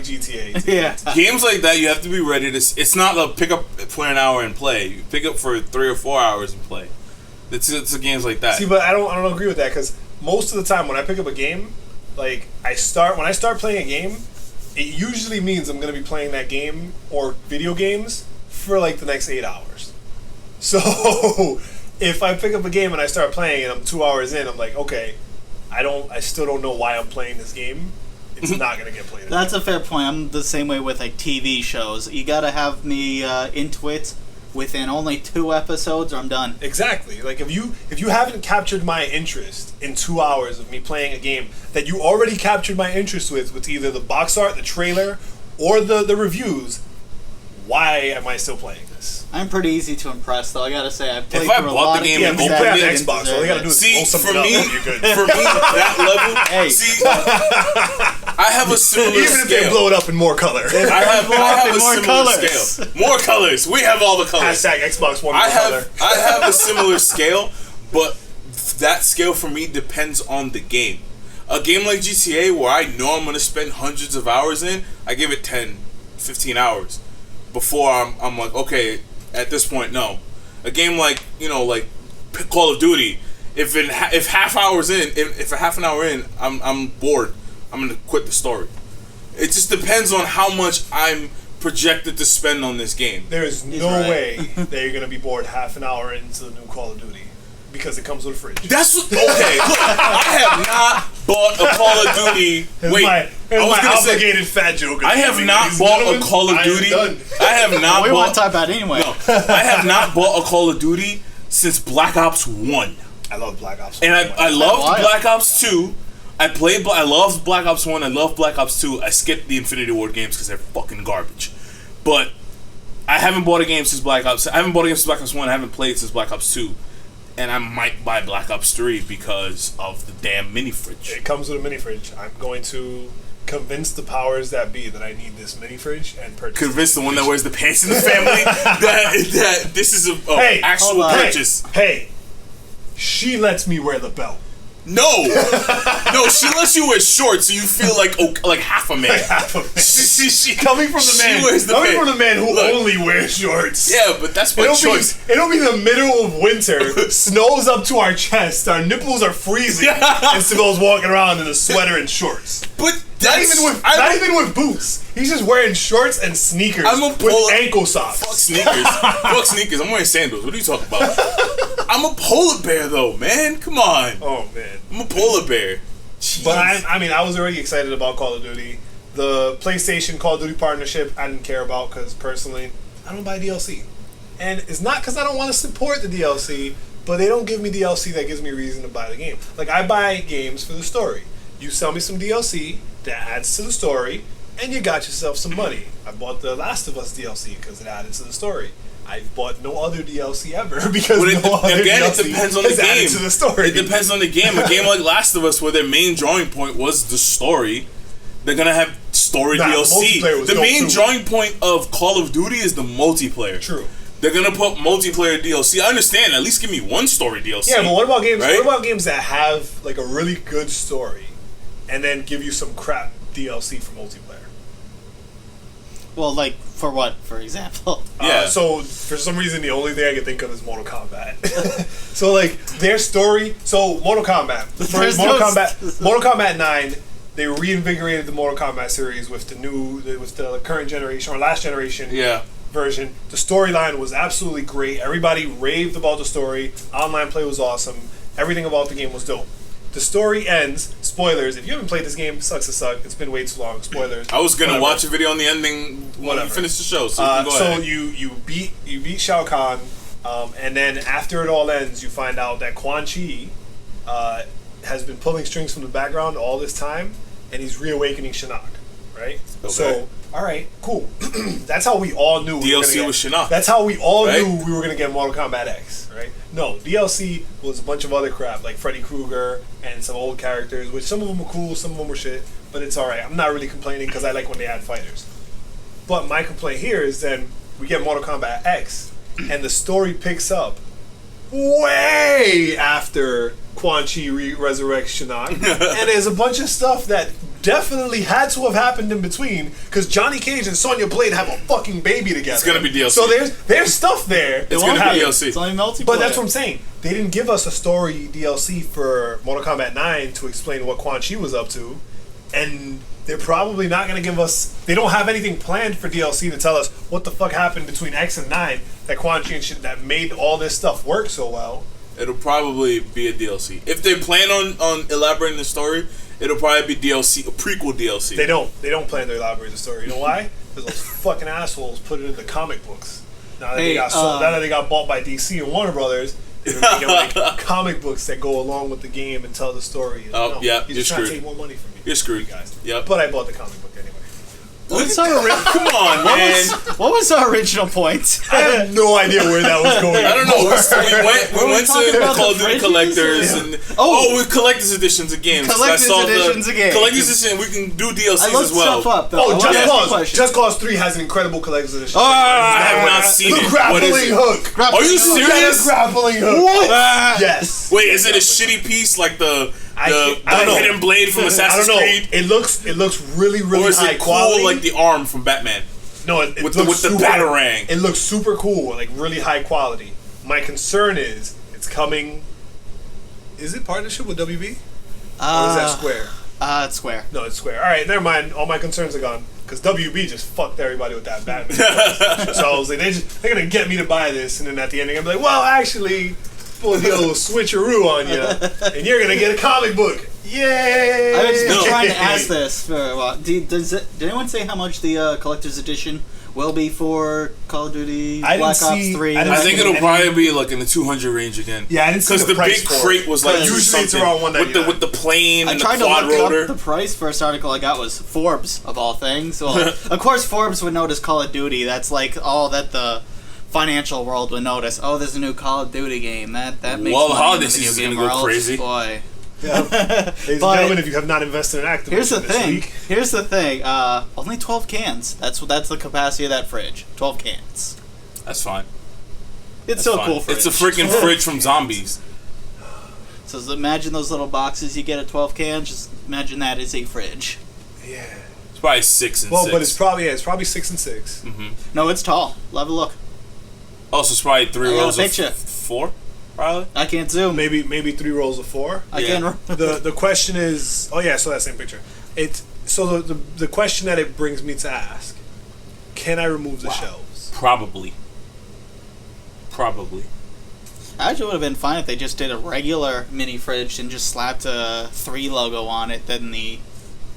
GTA. Yeah, games like that you have to be ready to. It's not a pick up for an hour and play. You pick up for 3 or 4 hours and play. It's games like that. See, but I don't agree with that because most of the time when I pick up a game, like when I start playing a game, it usually means I'm gonna be playing that game or video games for like the next 8 hours. So if I pick up a game and I start playing and I'm 2 hours in, I'm like, okay, I still don't know why I'm playing this game. It's not gonna get played. That's a fair point. I'm the same way with like TV shows. You gotta have me into it within only 2 episodes or I'm done. Exactly. Like if you haven't captured my interest in 2 hours of me playing a game that you already captured my interest with either the box art, the trailer, or the reviews, why am I still playing this? I'm pretty easy to impress, though. I gotta say, I've played if I through bought a lot the game of and games. You play on Xbox, all you gotta do is roll something up and you're good. For me, that level. Hey. See, I have a similar even scale. if they blow it up in more color. I have a more similar colors. scale. More colors. We have all the colors. Hashtag Xbox One. I have a similar scale, but that scale for me depends on the game. A game like GTA, where I know I'm gonna spend hundreds of hours in, I give it 10, 15 hours before I'm like, okay, at this point, no. A game like like Call of Duty, if half a half an hour in, I'm bored, I'm gonna quit the story. It just depends on how much I'm projected to spend on this game. There's no way that you're gonna be bored half an hour into the new Call of Duty because it comes with a fridge. That's okay. Look, I have not bought a Call of Duty. Here's my obligated fat joke. I have not bought a Call of Duty. I have not. We want to talk about it anyway. No, I have not bought a Call of Duty since Black Ops 1. I love Black Ops 1. And I loved Black Ops 2. I loved Black Ops 1. I love Black Ops 2. I skipped the Infinity Ward games because they're fucking garbage. But I haven't bought a game since Black Ops. I haven't bought a game since Black Ops 1. I haven't played since Black Ops 2. And I might buy Black Ops 3 because of the damn mini fridge. It comes with a mini fridge. I'm going to convince the powers that be that I need this mini fridge and purchase. Convince the one that wears the pants in the family that this is a actual purchase. Hey, she lets me wear the belt. No, she lets you wear shorts, so you feel like half a man. Like half a man. She coming from the man who only wears shorts. Yeah, but that's my choice. It'll be the middle of winter, snows up to our chest, our nipples are freezing, and Sibel's walking around in a sweater and shorts. But not even with boots. He's just wearing shorts and sneakers with ankle socks. Fuck sneakers. Fuck sneakers. I'm wearing sandals. What are you talking about? I'm a polar bear, though, man. Come on. Oh, man. I'm a polar bear. Jeez. But I was already excited about Call of Duty. The PlayStation Call of Duty partnership, I didn't care about because personally, I don't buy DLC. And it's not because I don't want to support the DLC, but they don't give me DLC that gives me reason to buy the game. Like, I buy games for the story. You sell me some DLC that adds to the story, and you got yourself some money. I bought the Last of Us DLC because it added to the story. I've bought no other DLC ever because it depends on the game. Added to the story. It depends on the game. A game like Last of Us, where their main drawing point was the story, they're gonna have story DLC. The main drawing point of Call of Duty is the multiplayer. True. They're gonna put multiplayer DLC. I understand. At least give me one story DLC. Yeah, but what about games? Right? What about games that have like a really good story, and then give you some crap DLC for multiplayer? Well, like, for what, for example? Yeah. So, for some reason, the only thing I can think of is Mortal Kombat. So, like, their story... So, Mortal Kombat. Mortal Kombat 9, they reinvigorated the Mortal Kombat series with the current generation, or last generation version. The storyline was absolutely great. Everybody raved about the story. Online play was awesome. Everything about the game was dope. The story ends. Spoilers. If you haven't played this game, sucks to suck. It's been way too long. Spoilers. I was gonna watch a video on the ending when we finish the show. So you can go ahead. So you beat Shao Kahn, and then after it all ends, you find out that Quan Chi has been pulling strings from the background all this time, and he's reawakening Shinnok. Right. Okay. So all right, cool. That's how we all knew DLC was Shinnok. That's how we all knew we were gonna get Mortal Kombat X. Right? No, DLC was a bunch of other crap like Freddy Krueger and some old characters, which some of them were cool, some of them were shit, but it's alright. I'm not really complaining because I like when they add fighters. But my complaint here is then we get Mortal Kombat X, and the story picks up way after Quan Chi resurrects Shinnok, and there's a bunch of stuff that definitely had to have happened in between because Johnny Cage and Sonya Blade have a fucking baby together. It's gonna be DLC. So there's stuff there. It's gonna be DLC. It's only multiplayer. But that's what I'm saying. They didn't give us a story DLC for Mortal Kombat 9 to explain what Quan Chi was up to, and they're probably not gonna give us. They don't have anything planned for DLC to tell us what the fuck happened between X and 9 that Quan Chi and shit that made all this stuff work so well. It'll probably be a DLC if they plan on elaborating the story. It'll probably be DLC, a prequel DLC. They don't plan to elaborate the story. You know why? Because those fucking assholes put it in the comic books. Now that they got bought by DC and Warner Brothers, they're making like comic books that go along with the game and tell the story. Oh, yeah, you're just trying to take more money from me. You're screwed, guys. Yep. But I bought the comic book anyway. Come on, man. What was our original point? I have no idea where that was going. I don't know. We went to Call of Duty Collectors and with Collector's Editions of games. Collector's Editions of games. Collector's Edition. We can do DLCs as well. Stuff up, Just Cause 3 has an incredible Collector's Edition. I have not seen it. The grappling hook. Are you serious? Grappling hook. What? Yes. Wait, is it a shitty piece like the hidden blade from Assassin's Creed? It looks really high quality. Cool like the arm from Batman? No, it with looks the batarang. It looks super cool, like really high quality. My concern is it's coming. Is it partnership with WB? Or is that Square? It's Square. No, it's Square. All right, never mind. All my concerns are gone because WB just fucked everybody with that Batman. So I was like, they're gonna get me to buy this, and then at the end, they're gonna be like, well, actually, pull the old switcheroo on you, and you're gonna get a comic book. Yay! I've been trying to ask this for a while. Did anyone say how much the collector's edition will be for Call of Duty Black Ops 3? I think it'll probably be like in the 200 range again. Yeah, I didn't see the big crate was like usually it's around $199 with the plane and the quad rotor. I tried to look rotor. up the price. First article I got was Forbes of all things. Well, of course Forbes would notice Call of Duty. That's like all that the financial world would notice. Oh, there's a new Call of Duty game. That makes money holiday in the video season's game gonna go world. crazy. Boy. Yeah. Ladies and gentlemen, if you have not invested in Activision Here's the thing. Only 12 cans. That's the capacity of that fridge. 12 cans. That's fine. It's so cool fridge. It's a freaking fridge from zombies. So imagine those little boxes you get at 12 cans. Just imagine that as a fridge. Yeah. It's probably 6 and 6. Well, but it's probably 6 and 6. Mm-hmm. No, it's tall. Love a look. Oh, so it's probably 3 rows of 4, probably. I can't zoom. Maybe 3 rows of 4. I can't. The question is, oh yeah, so that same picture. So the question that it brings me to ask: can I remove the shelves? Probably. Actually, would have been fine if they just did a regular mini fridge and just slapped a 3 logo on it than the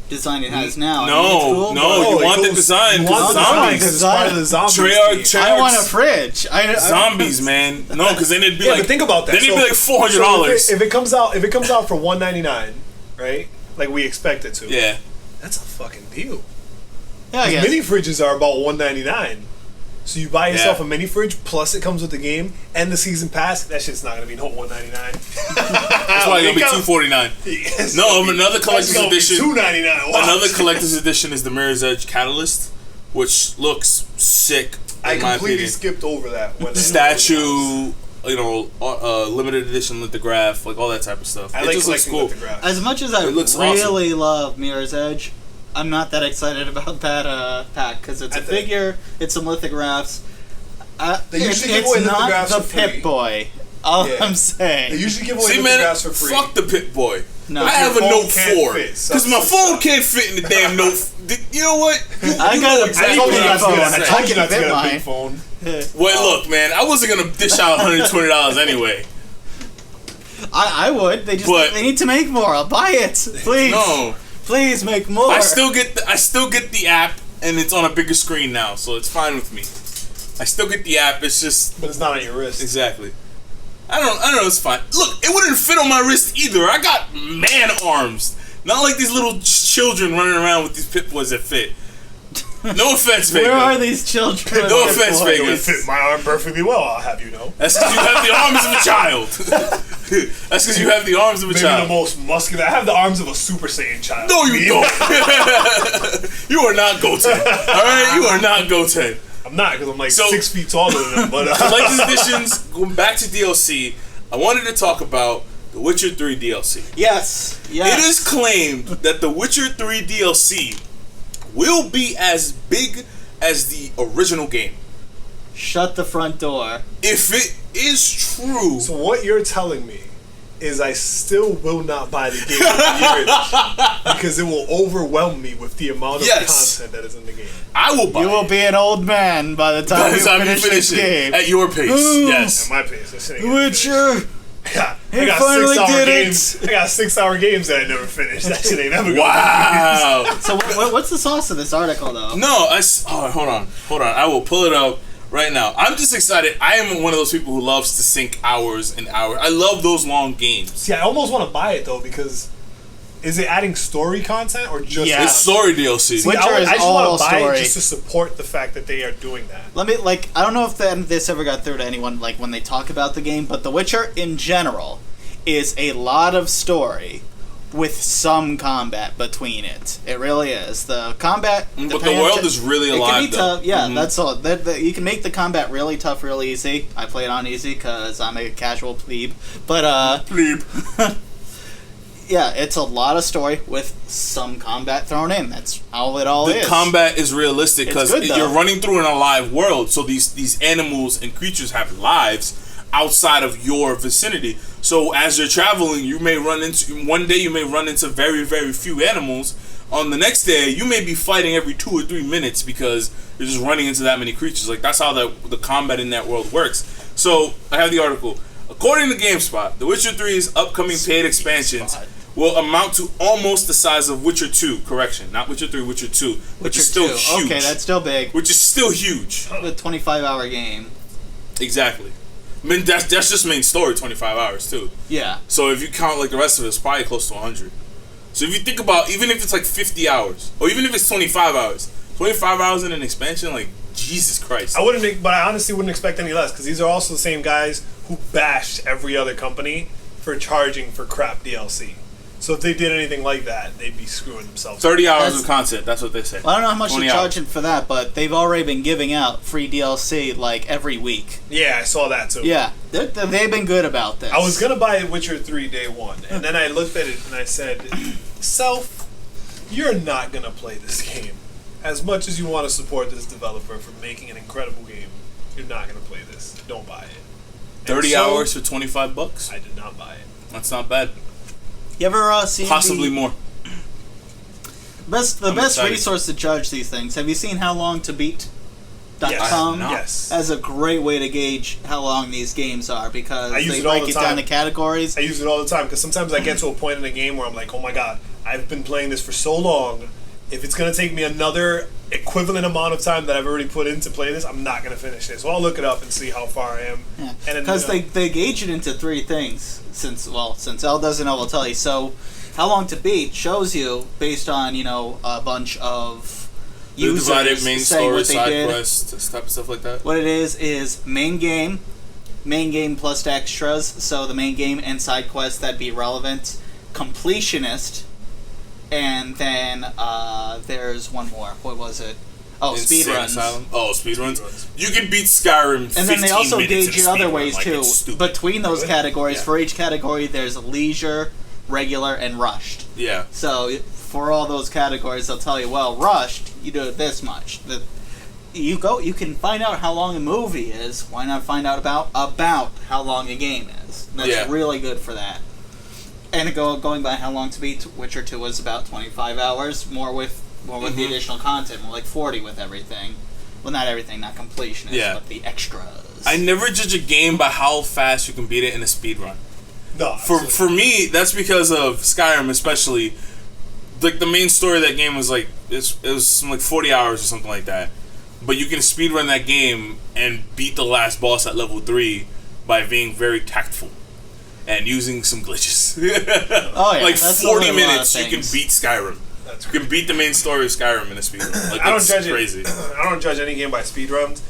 design it has now. No, you want the design. You want the design because it's part of the zombies. I want a fridge. Zombies, man. No, because then it'd be like. But think about that. Then it'd be like $400. So if it comes out for $199, right? Like we expect it to. Yeah. That's a fucking deal. Yeah, I guess. Mini fridges are about $199. So you buy yourself a mini fridge, plus it comes with the game and the season pass. That shit's not gonna be no $199. It's probably gonna be $249. Yes, no, another collector's edition. $299. Wow. Another collector's edition is the Mirror's Edge Catalyst, which looks sick. I completely skipped over that. When statue, limited edition lithograph, like all that type of stuff. I like collecting lithographs. As much as I really love Mirror's Edge, I'm not that excited about that pack because it's a figure, it's some lithographs. It's not the Pip-Boy. All I'm saying. They usually give away lithographs for free. Fuck the Pip-Boy. No. I have a Note 4 because my phone can't fit in the damn Note. You know what? I got a big phone. Well, look, man, I wasn't gonna dish out $120 anyway. I would. They need to make more. I'll buy it, please. No. Please make more. I still get the app, and it's on a bigger screen now, so it's fine with me. I still get the app. It's just, but it's not on your wrist. Exactly. I don't know. It's fine. Look, it wouldn't fit on my wrist either. I got man arms, not like these little children running around with these Pip-Boys that fit. No offense, Vega. Where are these children? No offense, Vega. It would fit my arm perfectly well, I'll have you know. That's because you have the arms of a child. That's because you have the arms of a child. Maybe the most muscular. I have the arms of a Super Saiyan child. No, you don't. You are not Goten. Alright? You are not Goten. I'm not, because I'm like 6 feet taller than them. But collector's editions, going back to DLC, I wanted to talk about The Witcher 3 DLC. Yes. It is claimed that The Witcher 3 DLC will be as big as the original game. Shut the front door. If it is true. So what you're telling me is I still will not buy the game because it will overwhelm me with the amount of content that is in the game. I will buy it. You will be an old man by the time you finish this game. At your pace. Yes. At my pace. Witcher. I got 6-hour games. I got 6-hour games that I never finished. That shit ain't never gonna Wow. So what's the sauce of this article though? No, hold on. I will pull it up right now. I'm just excited. I am one of those people who loves to sink hours and hours. I love those long games. See, I almost want to buy it though because is it adding story content or just it's story DLC? See, I just want to buy it just to support the fact that they are doing that. I don't know if this ever got through to anyone like when they talk about the game, but The Witcher in general is a lot of story with some combat between it. It really is. The combat, but the world is really alive. Tough. Yeah, that's all. You can make the combat really tough, really easy. I play it on easy because I'm a casual plebe. But plebe. Yeah, it's a lot of story with some combat thrown in. That's how it all is. The combat is realistic because you're running through an alive world, so these animals and creatures have lives outside of your vicinity. So as you're traveling, one day you may run into very, very few animals. On the next day, you may be fighting every 2 or 3 minutes because you're just running into that many creatures. Like that's how the combat in that world works. So I have the article. According to GameSpot, The Witcher 3's upcoming paid expansions will amount to almost the size of Witcher 2. Correction, not Witcher 3, Witcher 2, which is still huge. Okay, that's still big. Which is still huge. A 25-hour game. Exactly. I mean, that's just main story, 25 hours too. Yeah. So if you count like the rest of it, it's probably close to 100. So if you think about, even if it's like 50 hours, or even if it's 25 hours, 25 hours in an expansion, like Jesus Christ. But I honestly wouldn't expect any less because these are also the same guys who bashed every other company for charging for crap DLC. So if they did anything like that, they'd be screwing themselves. 30 hours of content. That's what they say. Well, I don't know how much they're 20 hours. charging for that, but they've already been giving out free DLC like every week. Yeah, I saw that too. Yeah, they've been good about this. I was gonna buy Witcher 3 day one, and then I looked at it and I said, "Self, you're not gonna play this game. As much as you want to support this developer for making an incredible game, you're not gonna play this. Don't buy it." 30 hours for $25? I did not buy it. That's not bad. You ever seen possibly more? The best resource to judge these things? Have you seen HowLongToBeat.com? Yes. That's a great way to gauge how long these games are because they break it down to categories. I use it all the time because sometimes I get to a point in a game where I'm like, oh my god, I've been playing this for so long. If it's going to take me another equivalent amount of time that I've already put in to play this, I'm not going to finish it. So I'll look it up and see how far I am. Because they gauge it into three things. Since Elle doesn't know, we'll tell you. So, How Long to Beat shows you based on a bunch of users divided main saying story, what they did. side quests, stuff like that. What it is main game plus extras. So the main game and side quests that'd be relevant. Completionist. And then there's one more. What was it? Oh, speedruns. Oh, speedruns. You can beat Skyrim 15 And then they also minutes gauge it other ways, like too. Between those categories, Yeah. for each category, there's leisure, regular, and rushed. Yeah. So for all those categories, they'll tell you, well, rushed, you do it this much. You can find out how long a movie is. Why not find out about how long a game is? That's really good for that. And going by How Long to Beat, Witcher 2 was about 25 hours, more with the additional content, more like 40 with everything. Well, not everything, not completionist, but the extras. I never judge a game by how fast you can beat it in a speedrun. No. For me, that's because of Skyrim, especially. Like the main story of that game was like it was some, like 40 hours or something like that. But you can speedrun that game and beat the last boss at level 3 by being very tactful and using some glitches. Oh yeah, like that's 40 minutes, you can beat Skyrim. You can beat the main story of Skyrim in a speedrun. Like, I don't judge crazy. it. I don't judge any game by speedruns,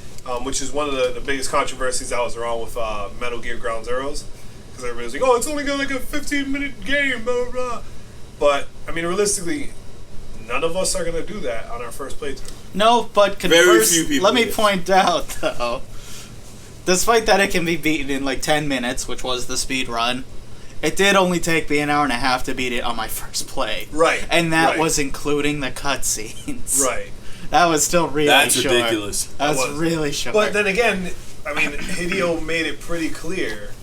which is one of the biggest controversies that was around with Metal Gear Ground Zeroes. Because everybody's like, oh, it's only got like a 15-minute game, blah, blah, blah. But, I mean, realistically, none of us are going to do that on our first playthrough. No, but Very few people let me point out, though, despite that it can be beaten in like 10 minutes, which was the speed run, it did only take me an hour and a half to beat it on my first play. Right. And that was including the cutscenes. Right. That was still really That's short. ridiculous. That was really short. But then again, I mean, Hideo made it pretty clear,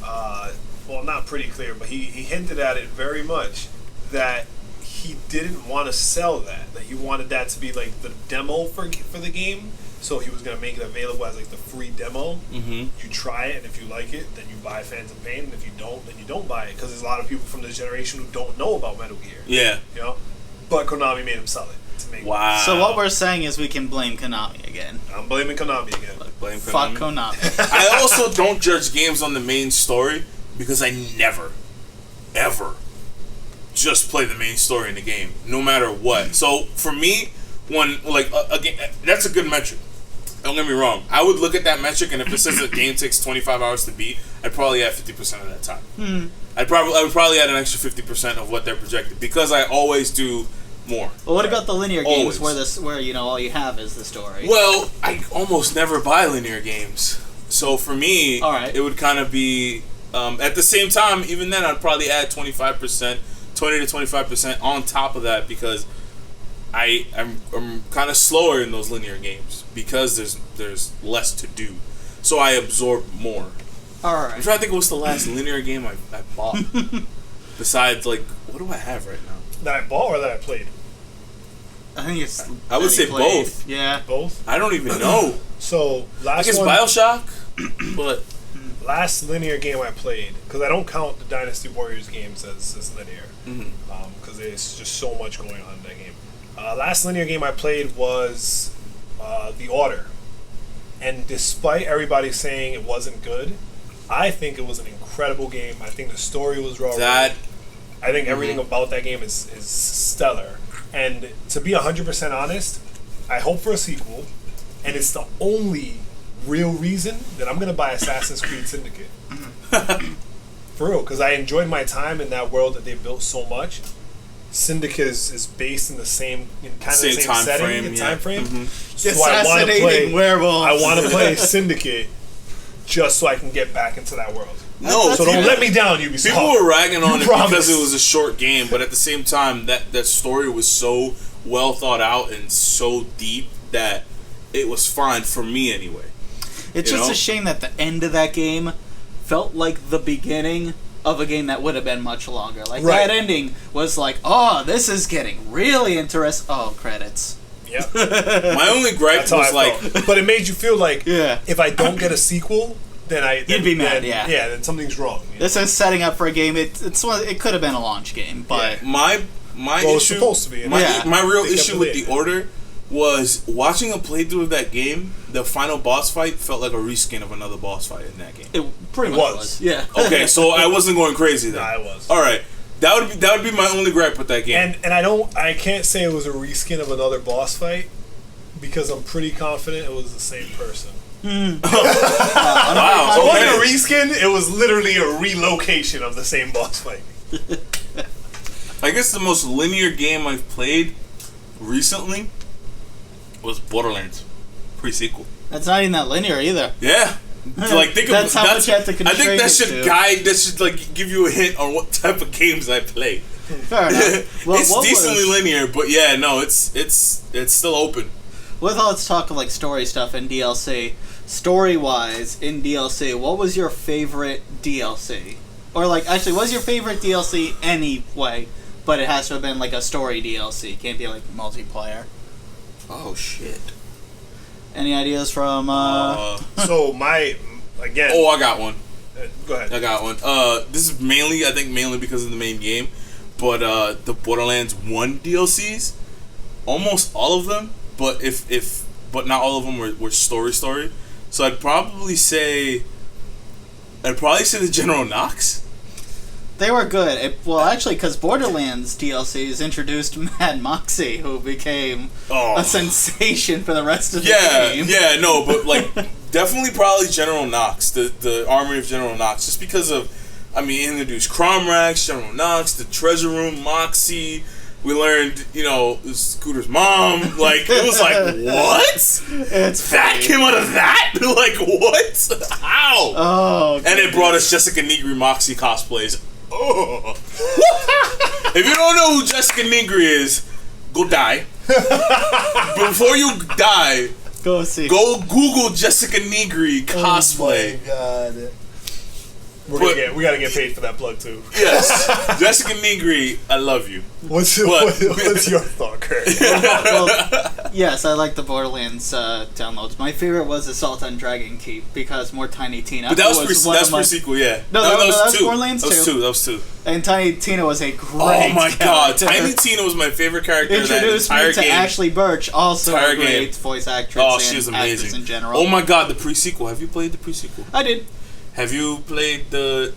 well, not pretty clear, but he hinted at it very much, that he didn't want to sell that he wanted that to be like the demo for the game. So he was going to make it available as like the free demo. Mm-hmm. You try it, and if you like it, then you buy Fans of Pain, and if you don't, then you don't buy it. Because there's a lot of people from this generation who don't know about Metal Gear. Yeah. You know? But Konami made him sell it. To make Wow. So what we're saying is we can blame Konami again. I'm blaming Konami again. Blame Konami. Fuck Konami. I also don't judge games on the main story because I never, ever just play the main story in the game, no matter what. So for me, again, that's a good metric. Don't get me wrong. I would look at that metric, and if it says the game takes 25 hours to beat, I'd probably add 50% of that time. I would probably add an extra 50% of what they're projected because I always do more. Well, what about the linear games Always. where all you have is the story? Well, I almost never buy linear games, so for me, it would kind of be at the same time. Even then, I'd probably add 25%, 20 to 25% on top of that because I'm kind of slower in those linear games because there's less to do, so I absorb more. All right. I'm trying to think what's the last linear game I bought. Besides, like, what do I have right now? That I bought or that I played? I think it's. I would say both. Yeah. Both? I don't even know. So, I guess BioShock, but last linear game I played, because I don't count the Dynasty Warriors games as linear, because there's just so much going on in that game. Last linear game I played was The Order. And despite everybody saying it wasn't good, I think it was an incredible game. I think the story was raw. I think everything about that game is stellar. And to be 100% honest, I hope for a sequel. And it's the only real reason that I'm going to buy Assassin's Creed Syndicate. For real, because I enjoyed my time in that world that they built so much. Syndicate is based in the same setting and time frame. Mm-hmm. So I want to play werewolves. I want to play Syndicate just so I can get back into that world. No, so don't let me down, Ubisoft. People were ragging on it because it was a short game, but at the same time, that story was so well thought out and so deep that it was fine for me anyway. It's just a shame that the end of that game felt like the beginning of a game that would have been much longer. Like, that ending was like, oh, this is getting really interesting. Oh, credits. Yeah. My only gripe was like... But it made you feel like, if I don't get a sequel, then you'd be mad, Yeah, then something's wrong. This is setting up for a game. It could have been a launch game, but... My issue... It's supposed to be. My real issue with the Order was watching a playthrough of that game. The final boss fight felt like a reskin of another boss fight in that game. It pretty much was. Yeah. Okay, so I wasn't going crazy then. Nah, I was. All right, that would be my only gripe with that game. And I can't say it was a reskin of another boss fight because I'm pretty confident it was the same person. Wow. It wasn't a reskin. It was literally a relocation of the same boss fight. I guess the most linear game I've played recently was Borderlands pre-sequel. That's not even that linear either. Yeah. Like, that's how much you have to constrain. I think that should guide. That should like give you a hint on what type of games I play. Fair enough. Well, it's decently linear, but yeah, no, it's still open. With all this talk of like story stuff in DLC, story-wise in DLC, what was your favorite DLC? Or like, actually, what was your favorite DLC anyway? But it has to have been like a story DLC. Can't be like multiplayer. Oh shit. Any ideas from? So my again. Oh, I got one. Go ahead. I got one. This is mainly because of the main game, but the Borderlands 1 DLCs, almost all of them, but but not all of them were story. So I'd probably say the General Knox. They were good. Actually, because Borderlands DLCs introduced Mad Moxie, who became a sensation for the rest of the game. Yeah, no, but like definitely probably General Knox, the Armory of General Knox, just because of, he introduced Cromrax, General Knox, the Treasure Room, Moxie. We learned, Scooter's mom. Like, it was like, what? That came out of that? Like, what? How? Oh, and it brought us Jessica Negri Moxie cosplays. Oh. If you don't know who Jessica Negri is, go die. But before you die, go Google Jessica Negri cosplay. Oh my god. We gotta get paid for that plug too. Yes, Jessica Negri, I love you. What's your thought, Kurt? Well, yes, I like the Borderlands downloads. My favorite was Assault on Dragon Keep because more Tiny Tina. But that was pre-sequel, yeah. No, that was two. Borderlands 2. That was two. And Tiny Tina was a great Oh my god, character. Tiny Tina was my favorite character in that entire game. Introduced me to Ashley Birch, also a great voice actress. Oh, she's amazing. Actress in general. Oh my god, the pre-sequel. Have you played the pre-sequel? I did. Have you played the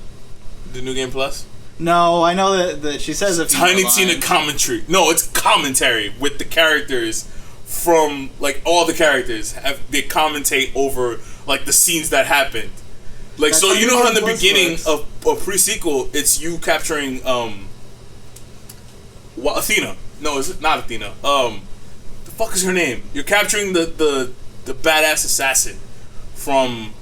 New Game Plus? No, I know that she says a few Tiny Tina commentary. No, it's commentary with the characters from, like, all the characters. They commentate over, like, the scenes that happened. Like, that's so you know how in the beginning of a pre-sequel, it's you capturing, Athena. No, it's not Athena. The fuck is her name? You're capturing the badass assassin from,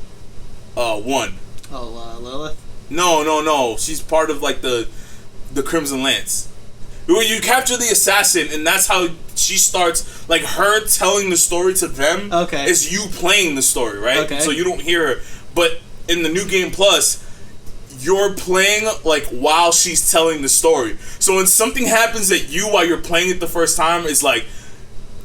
1. Oh, Lilith? No. She's part of like the Crimson Lance. When you capture the assassin, and that's how she starts. Like her telling the story to them. Okay. Is you playing the story, right? Okay. So you don't hear her, but in the New Game Plus, you're playing like while she's telling the story. So when something happens at you while you're playing it the first time, it's like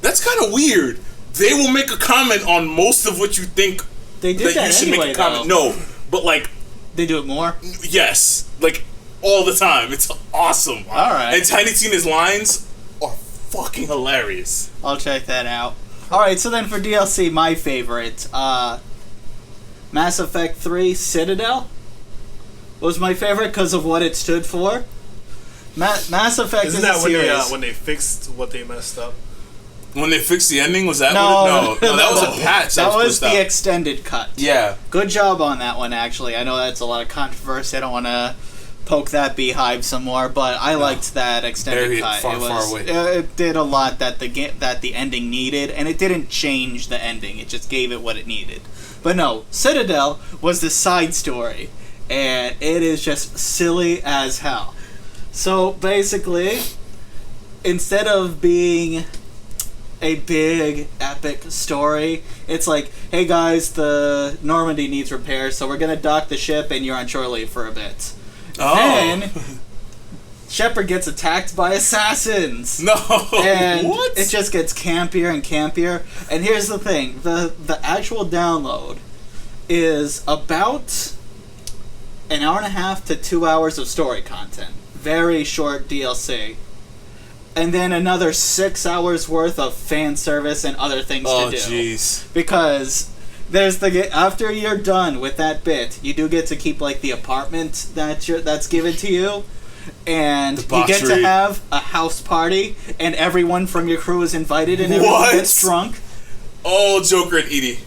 that's kind of weird. They will make a comment on most of what you think. They did that you should anyway, make a comment. though. No, but like. They do it more? Yes. Like, all the time. It's awesome. Alright. And Tiny Tina's lines are fucking hilarious. I'll check that out. Alright, so then for DLC, my favorite, Mass Effect 3 Citadel was my favorite because of what it stood for. Mass Effect Isn't is that a series. when they fixed what they messed up? When they fixed the ending, was that no, that was a patch. That was the extended cut. Yeah. Good job on that one, actually. I know that's a lot of controversy. I don't want to poke that beehive some more, but I liked that extended cut. Far away. It did a lot that the ending needed, and it didn't change the ending. It just gave it what it needed. But no, Citadel was the side story, and it is just silly as hell. So basically, instead of being a big epic story, it's like, hey guys, the Normandy needs repairs, so we're gonna dock the ship and you're on shore leave for a bit. Then Shepard gets attacked by assassins. No, and what? It just gets campier and campier. And here's the thing: the actual download is about an hour and a half to 2 hours of story content. Very short DLC. And then another 6 hours worth of fan service and other things to do. Oh, jeez. Because there's after you're done with that bit, you do get to keep like the apartment that's given to you, and you get to have a house party, and everyone from your crew is invited, and everyone gets drunk. Oh, Joker and Edie.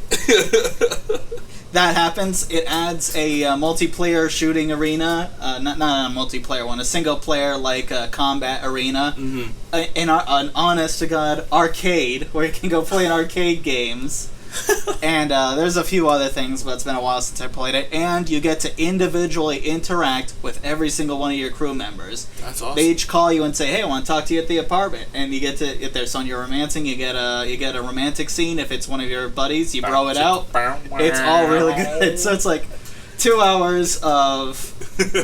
That happens. It adds a multiplayer shooting arena, not a multiplayer one, a single player like combat arena, an honest to god arcade where you can go play in arcade games, and there's a few other things, but it's been a while since I played it. And you get to individually interact with every single one of your crew members. That's awesome. They each call you and say, "Hey, I want to talk to you at the apartment," and you get to, if there's someone you're romancing, you get a romantic scene. If it's one of your buddies, you bro it out. It's all really good. So it's like 2 hours of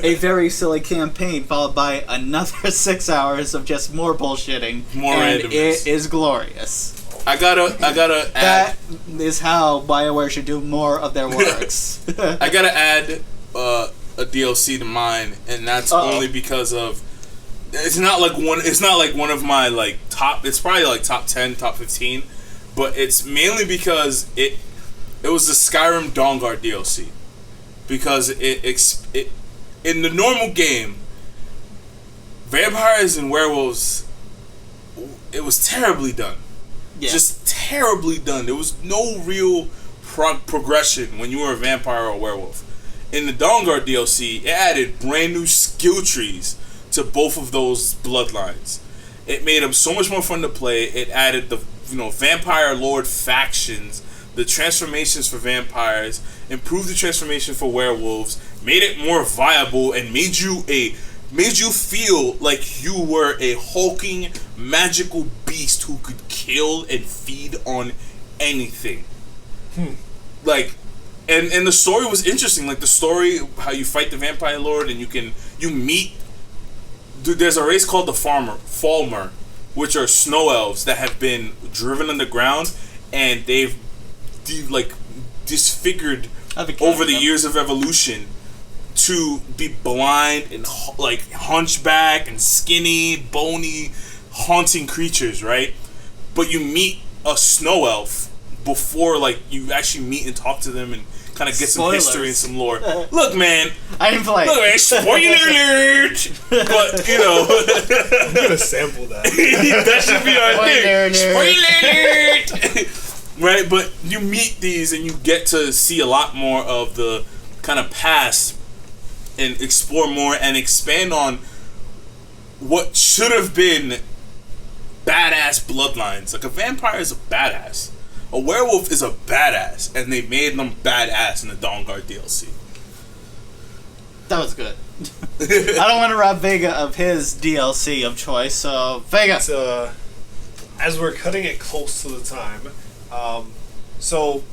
a very silly campaign followed by another 6 hours of just more bullshitting. More and randomness. It is glorious. I gotta add. That is how BioWare should do more of their works. I gotta add a DLC to mine, and that's only because of it's not like one of my like top. It's probably like top 10, top 15, but it's mainly because it was the Skyrim Dawnguard DLC, because it in the normal game, vampires and werewolves, it was terribly done. Yeah. Just terribly done. There was no real progression when you were a vampire or a werewolf. In the Dawnguard DLC, it added brand new skill trees to both of those bloodlines. It made them so much more fun to play. It added the vampire lord factions, the transformations for vampires, improved the transformation for werewolves, made it more viable, and made you feel like you were a hulking magical beast who could kill and feed on anything. Like, and the story was interesting. Like the story, how you fight the vampire lord, and you meet. Dude, there's a race called the Falmer, which are snow elves that have been driven underground, and they've disfigured over the years of evolution to be blind and like hunchback and skinny, bony, haunting creatures, right? But you meet a snow elf before like you actually meet and talk to them and kind of get some history and some lore. Look, man. I didn't play. Look, man. Spoiler alert! But I'm gonna sample that. That should be our thing. Spoiler alert! Right, but you meet these and you get to see a lot more of the kind of past and explore more and expand on what should have been badass bloodlines. Like a vampire is a badass. A werewolf is a badass, and they made them badass in the Dawnguard DLC. That was good. I don't want to rob VEGA of his DLC of choice, so VEGA. So, as we're cutting it close to the time, so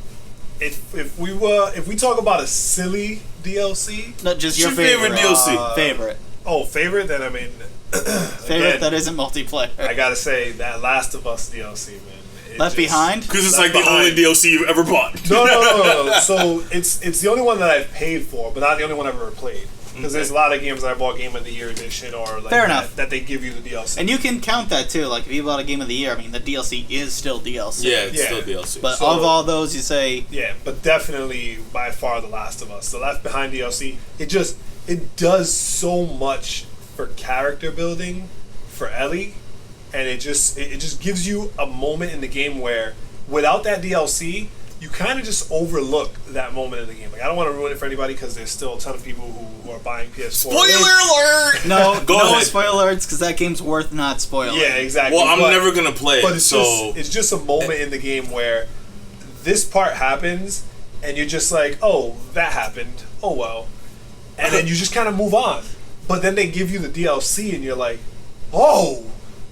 if we talk about a silly DLC, not just your favorite DLC. Favorite. Oh, favorite? Then I mean, favorite again, that isn't multiplayer. I gotta say that Last of Us DLC, man. Left Behind? Because it's like the only DLC you've ever bought. No. So it's the only one that I've paid for, but not the only one I've ever played. Because there's a lot of games that I bought Game of the Year edition or like Fair enough. That they give you the DLC. And you can count that too. Like if you bought a Game of the Year, I mean the DLC is still DLC. Yeah, it's still DLC. But of all those, you say but definitely by far The Last of Us. The Left Behind DLC, it does so much for character building for Ellie and it just gives you a moment in the game where without that DLC, you kind of just overlook that moment in the game. Like, I don't want to ruin it for anybody because there's still a ton of people who are buying PS4. Spoiler alert! No, Go ahead. spoiler alerts, because that game's worth not spoiling. Yeah, exactly. Well, I'm never gonna play it. But it's just a moment in the game where this part happens, and you're just like, oh, that happened. Oh well, and then you just kind of move on. But then they give you the DLC, and you're like, oh,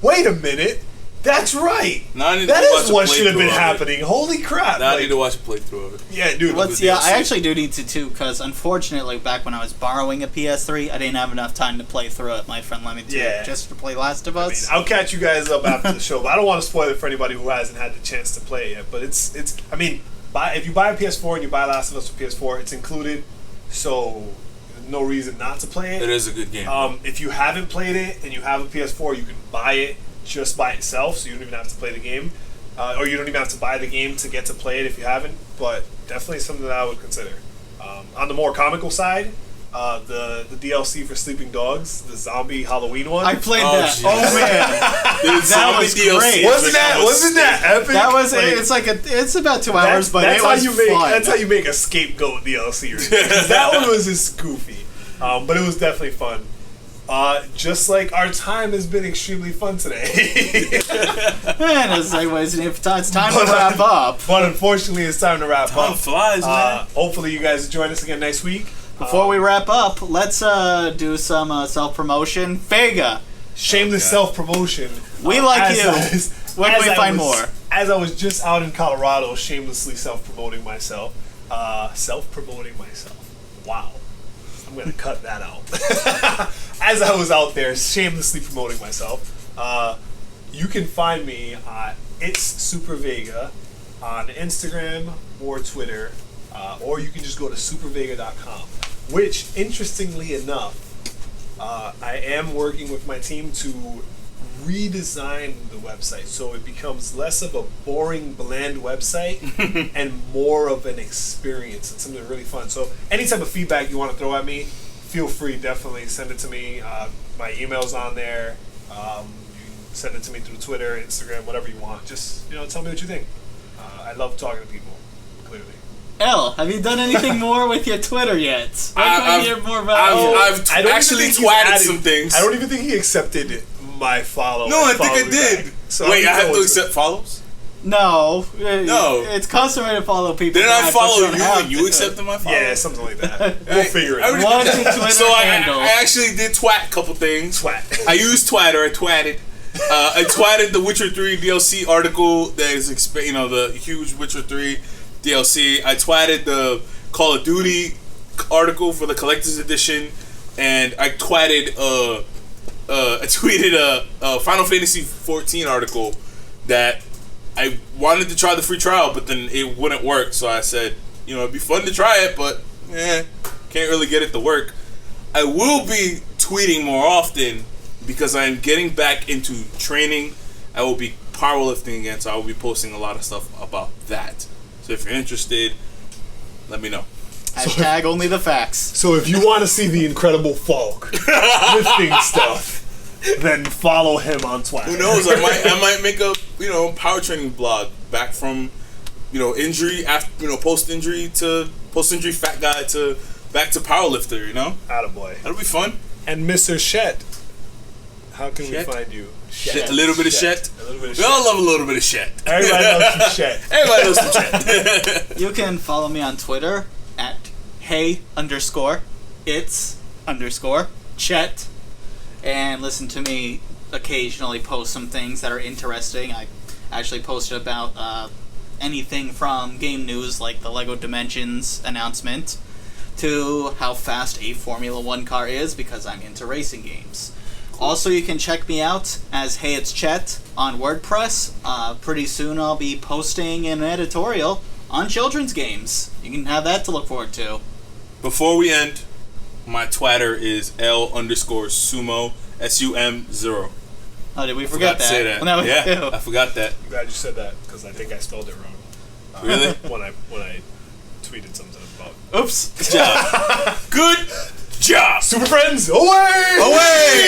wait a minute. That's right. That is what should have been happening. Holy crap. Now I need to watch a playthrough of it. Yeah, dude. I actually do need to too, because unfortunately, back when I was borrowing a PS3, I didn't have enough time to play through it. My friend let me do it just to play Last of Us. I mean, I'll catch you guys up after the show, but I don't want to spoil it for anybody who hasn't had the chance to play it yet. But it's I mean, if you buy a PS4 and you buy Last of Us for PS4, it's included, so there's no reason not to play it. It is a good game. If you haven't played it and you have a PS4, you can buy it just by itself, so you don't even have to play the game, or you don't even have to buy the game to get to play it if you haven't. But definitely something that I would consider. On the more comical side, the DLC for Sleeping Dogs, the zombie Halloween one. I played that. Geez. Oh man, that was great. Wasn't that epic? That was it's about 2 hours, but it was fun. That's how you make a scapegoat DLC. Right? That one was just goofy, but it was definitely fun. Just like our time has been extremely fun today. Man, it's time to wrap up. But unfortunately, it's time to wrap up. Time flies, man. Hopefully, you guys join us again next week. Before we wrap up, let's do some self-promotion. VEGA. Shameless self-promotion. We like you. Where can we find more? As I was just out in Colorado, shamelessly self-promoting myself. Wow. I'm going to cut that out. As I was out there shamelessly promoting myself, you can find me on It's Super VEGA on Instagram or Twitter, or you can just go to supervega.com, which, interestingly enough, I am working with my team to redesign the website so it becomes less of a boring, bland website and more of an experience. It's something really fun. So any type of feedback you want to throw at me, feel free, definitely send it to me. My email's on there. You can send it to me through Twitter, Instagram, whatever you want. Just tell me what you think. I love talking to people, clearly. Elle, have you done anything more with your Twitter yet? I've actually twatted some things. I don't even think he accepted my follow. No, I think I did. So wait, I have to accept follows? No. It's customary to follow people. Didn't I follow you and you accepted my follow? Yeah, something like that. We'll figure it out. What's your Twitter handle? I actually did twat a couple things. Twat. I used Twitter. I twatted. I twatted the Witcher 3 DLC article that is, the huge Witcher 3 DLC. I twatted the Call of Duty article for the collector's edition, and I twatted I tweeted a Final Fantasy 14 article that I wanted to try the free trial, but then it wouldn't work. So I said, it'd be fun to try it, but can't really get it to work. I will be tweeting more often because I'm getting back into training. I will be powerlifting again, so I will be posting a lot of stuff about that. So if you're interested, let me know. Hashtag only the facts. So if you want to see the Incredible Folk lifting stuff, then follow him on Twitter. Who knows? I might make a power training blog back from injury after post injury fat guy to back to powerlifter. Attaboy. That'll be fun. And Mr. CHET, how can we find you? A little bit of CHET. We all love a little bit of CHET. Everybody loves some CHET. Everybody loves some CHET. You can follow me on Twitter at hey_it's_CHET. And listen to me occasionally post some things that are interesting. I actually posted about anything from game news like the LEGO Dimensions announcement to how fast a Formula 1 car is because I'm into racing games. Cool. Also, you can check me out as Hey It's Chet on WordPress. Pretty soon I'll be posting an editorial on children's games. You can have that to look forward to. Before we end, my Twitter is L_sumo, SUM0. Oh, did we forget that? Say that. Well, I forgot that. I'm glad you said that because I think I spelled it wrong. Really? when I tweeted something about. Oops. Good job. Good job. Super Friends, away! Away!